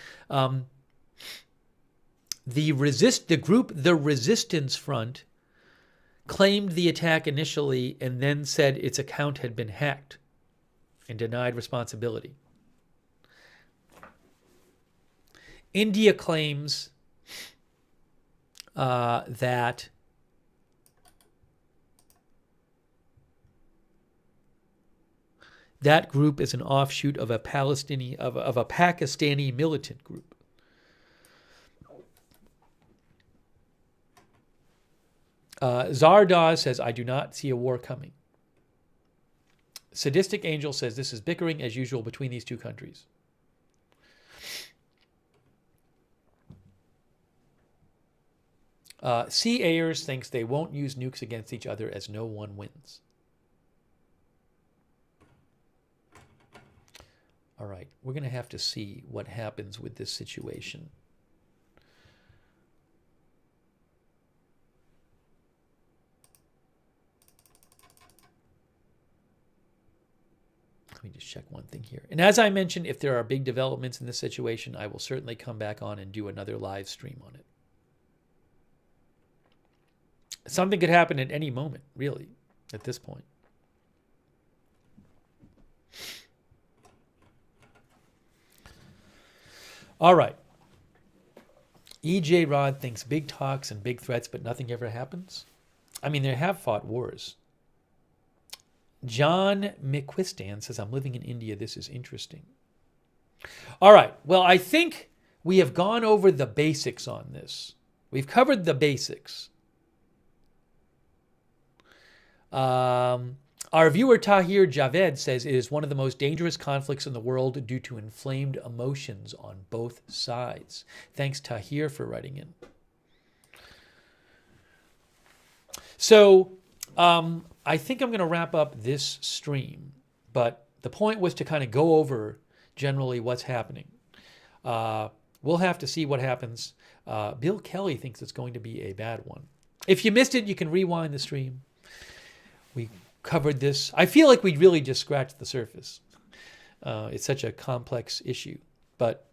the Resistance Front claimed the attack initially and then said its account had been hacked and denied responsibility. India claims that that group is an offshoot of a Pakistani militant group. Zardoz says, I do not see a war coming. Sadistic Angel says, this is bickering as usual between these two countries. C. Ayers thinks they won't use nukes against each other as no one wins. All right, we're going to have to see what happens with this situation. Let me just check one thing here. And as I mentioned, if there are big developments in this situation, I will certainly come back on and do another live stream on it. Something could happen at any moment, really, at this point. All right. E.J. Rod thinks big talks and big threats, but nothing ever happens. I mean, they have fought wars. John McQuistan says, I'm living in India. This is interesting. All right. Well, I think we have gone over the basics on this. We've covered the basics. Our viewer Tahir Javed says it is one of the most dangerous conflicts in the world due to inflamed emotions on both sides. Thanks, Tahir, for writing in. So I think I'm going to wrap up this stream, but the point was to kind of go over generally what's happening. We'll have to see what happens. Bill Kelly thinks it's going to be a bad one. If you missed it, you can rewind the stream. We covered this. I feel like we really just scratched the surface. It's such a complex issue. But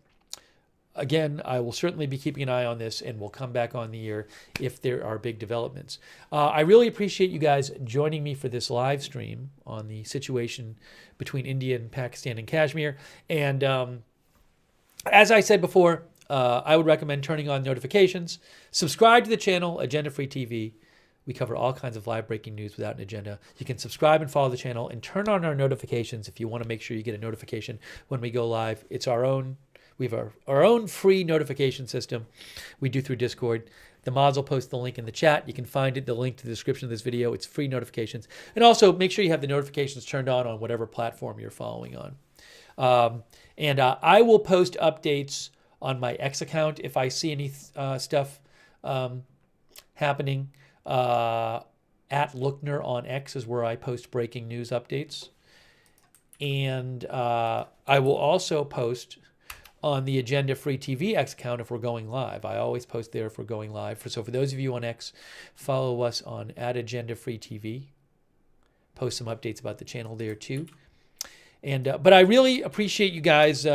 again, I will certainly be keeping an eye on this, and we'll come back on the air if there are big developments. I really appreciate you guys joining me for this live stream on the situation between India and Pakistan and Kashmir. And as I said before, I would recommend turning on notifications. Subscribe to the channel, Agenda Free TV. We cover all kinds of live breaking news without an agenda. You can subscribe and follow the channel and turn on our notifications if you want to make sure you get a notification when we go live. It's our own. We have our own free notification system we do through Discord. The mods will post the link in the chat. You can find it, the link to the description of this video. It's free notifications. And also make sure you have the notifications turned on whatever platform you're following on. And I will post updates on my X account if I see any stuff happening. At Lookner on X is where I post breaking news updates. And I will also post on the Agenda Free TV X account if we're going live. I always post there if we're going live. So for those of you on X, follow us on @AgendaFreeTV. Post some updates about the channel there too. And but I really appreciate you guys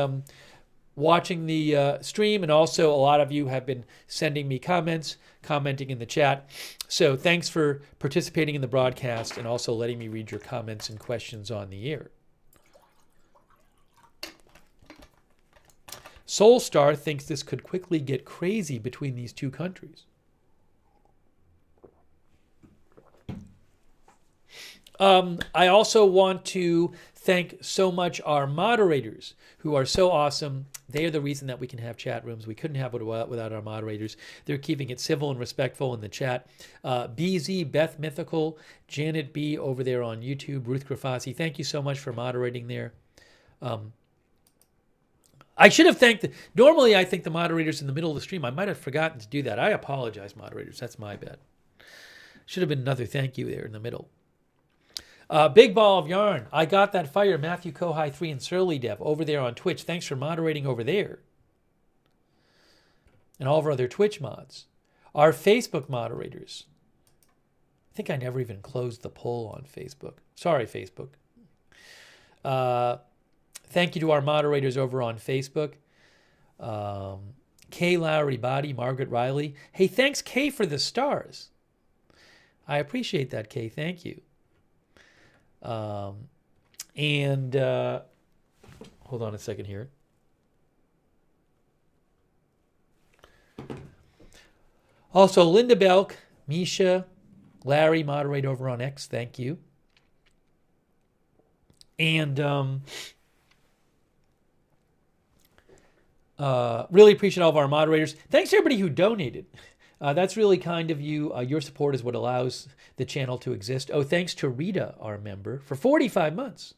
watching the stream, and also a lot of you have been sending me comments, commenting in the chat. So thanks for participating in the broadcast and also letting me read your comments and questions on the air. Soulstar thinks this could quickly get crazy between these two countries. I also want to thank so much our moderators who are so awesome. They are the reason that we can have chat rooms. We couldn't have it without our moderators. They're keeping it civil and respectful in the chat. BZ, Beth Mythical, Janet B over there on YouTube, Ruth Grafasi. Thank you so much for moderating there. I should have thanked normally I thank the moderators in the middle of the stream. I might have forgotten to do that. I apologize, moderators. That's my bad. Should have been another thank you there in the middle. Big Ball of Yarn. I got that fire. Matthew Kohai 3 and Surly Dev over there on Twitch. Thanks for moderating over there. And all of our other Twitch mods. Our Facebook moderators. I think I never even closed the poll on Facebook. Sorry, Facebook. Thank you to our moderators over on Facebook. Kay Lowry Body, Margaret Riley. Hey, thanks, Kay, for the stars. I appreciate that, Kay. Thank you. Hold on a second here. Also, Linda Belk, Misha, Larry, moderate over on X. Thank you. And really appreciate all of our moderators. Thanks to everybody who donated. That's really kind of you. Your support is what allows the channel to exist. Oh, thanks to Rita, our member, for 45 months.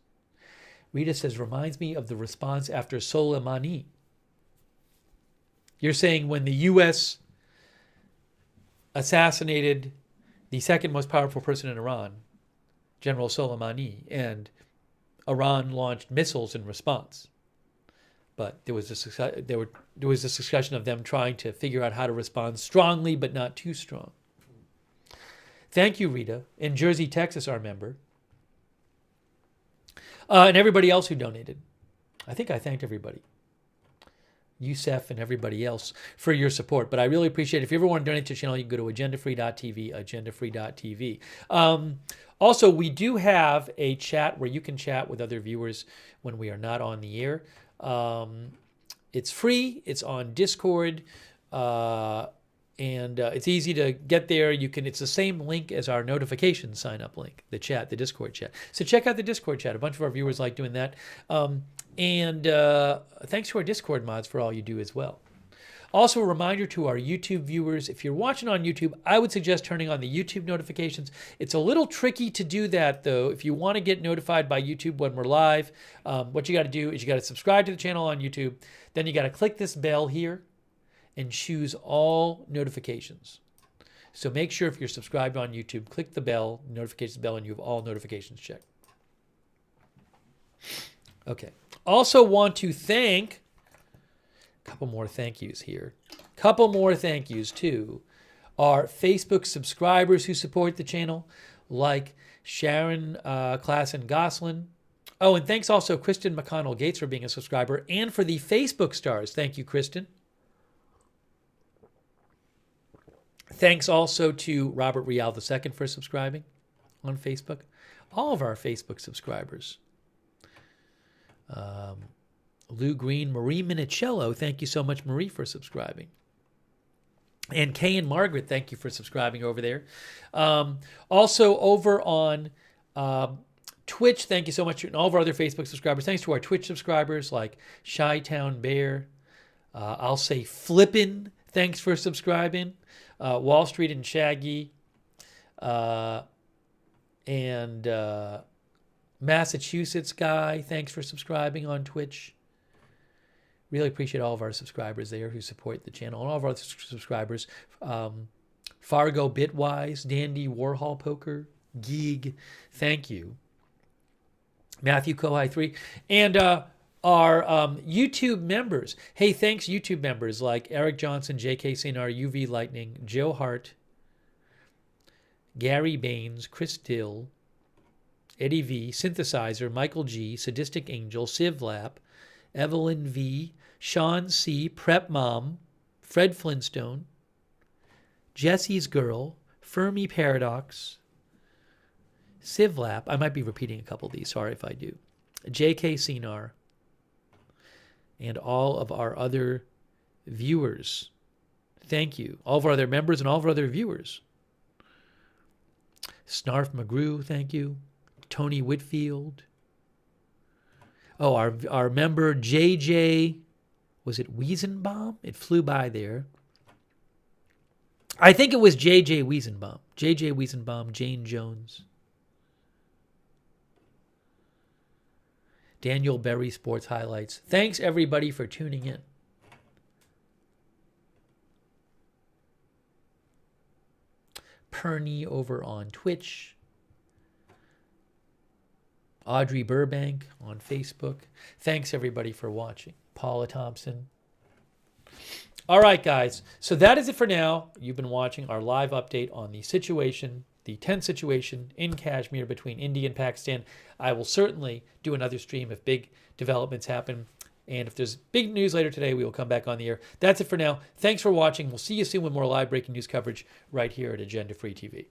Rita says, reminds me of the response after Soleimani. You're saying when the U.S. assassinated the second most powerful person in Iran, General Soleimani, and Iran launched missiles in response. But there was this discussion of them trying to figure out how to respond strongly, but not too strong. Thank you, Rita. In Jersey, Texas, our member. And everybody else who donated. I think I thanked everybody. Yusef and everybody else for your support. But I really appreciate it. If you ever want to donate to the channel, you can go to agendafree.tv, agendafree.tv. Also, we do have a chat where you can chat with other viewers when we are not on the air. It's free. It's on Discord. And it's easy to get there. It's the same link as our notification sign up link, the chat, the Discord chat. So check out the Discord chat. A bunch of our viewers like doing that. And thanks to our Discord mods for all you do as well. Also, a reminder to our YouTube viewers, if you're watching on YouTube, I would suggest turning on the YouTube notifications. It's a little tricky to do that, though. If you want to get notified by YouTube when we're live, what you got to do is you got to subscribe to the channel on YouTube. Then you got to click this bell here and choose all notifications. So make sure if you're subscribed on YouTube, click the bell, notifications bell, and you have all notifications checked. Okay. Also want to thank couple more thank yous here. Couple more thank yous to our Facebook subscribers who support the channel, like Sharon Klassen Goslin. Oh, and thanks also Kristen McConnell Gates for being a subscriber and for the Facebook stars. Thank you, Kristen. Thanks also to Robert Rial II for subscribing on Facebook. All of our Facebook subscribers. Lou Green, Marie Minicello, thank you so much, Marie, for subscribing. And Kay and Margaret, thank you for subscribing over there. Also over on Twitch, thank you so much, and all of our other Facebook subscribers. Thanks to our Twitch subscribers like Chi-Town Bear. I'll say Flippin', thanks for subscribing. Wall Street and Shaggy. And Massachusetts Guy, thanks for subscribing on Twitch. Really appreciate all of our subscribers there who support the channel. And all of our subscribers. Fargo Bitwise, Dandy Warhol Poker, Geeg, thank you. Matthew Kohai 3. And our YouTube members. Hey, thanks YouTube members like Eric Johnson, J.K. Sinar, UV Lightning, Joe Hart, Gary Baines, Chris Dill, Eddie V, Synthesizer, Michael G, Sadistic Angel, Civ Lap, Evelyn V, Sean C, Prep Mom, Fred Flintstone, Jesse's Girl, Fermi Paradox, Civ Lap. I might be repeating a couple of these. Sorry if I do. J.K. Sinar, and all of our other viewers. Thank you. All of our other members and all of our other viewers. Snarf McGrew, thank you. Tony Whitfield. Oh, our member JJ, was it Wiesenbaum? It flew by there. I think it was JJ Wiesenbaum. JJ Wiesenbaum, Jane Jones. Daniel Berry Sports Highlights. Thanks, everybody, for tuning in. Perny over on Twitch. Audrey Burbank on Facebook. Thanks, everybody, for watching. Paula Thompson. All right, guys. So that is it for now. You've been watching our live update on the situation, the tense situation in Kashmir between India and Pakistan. I will certainly do another stream if big developments happen. And if there's big news later today, we will come back on the air. That's it for now. Thanks for watching. We'll see you soon with more live breaking news coverage right here at Agenda Free TV.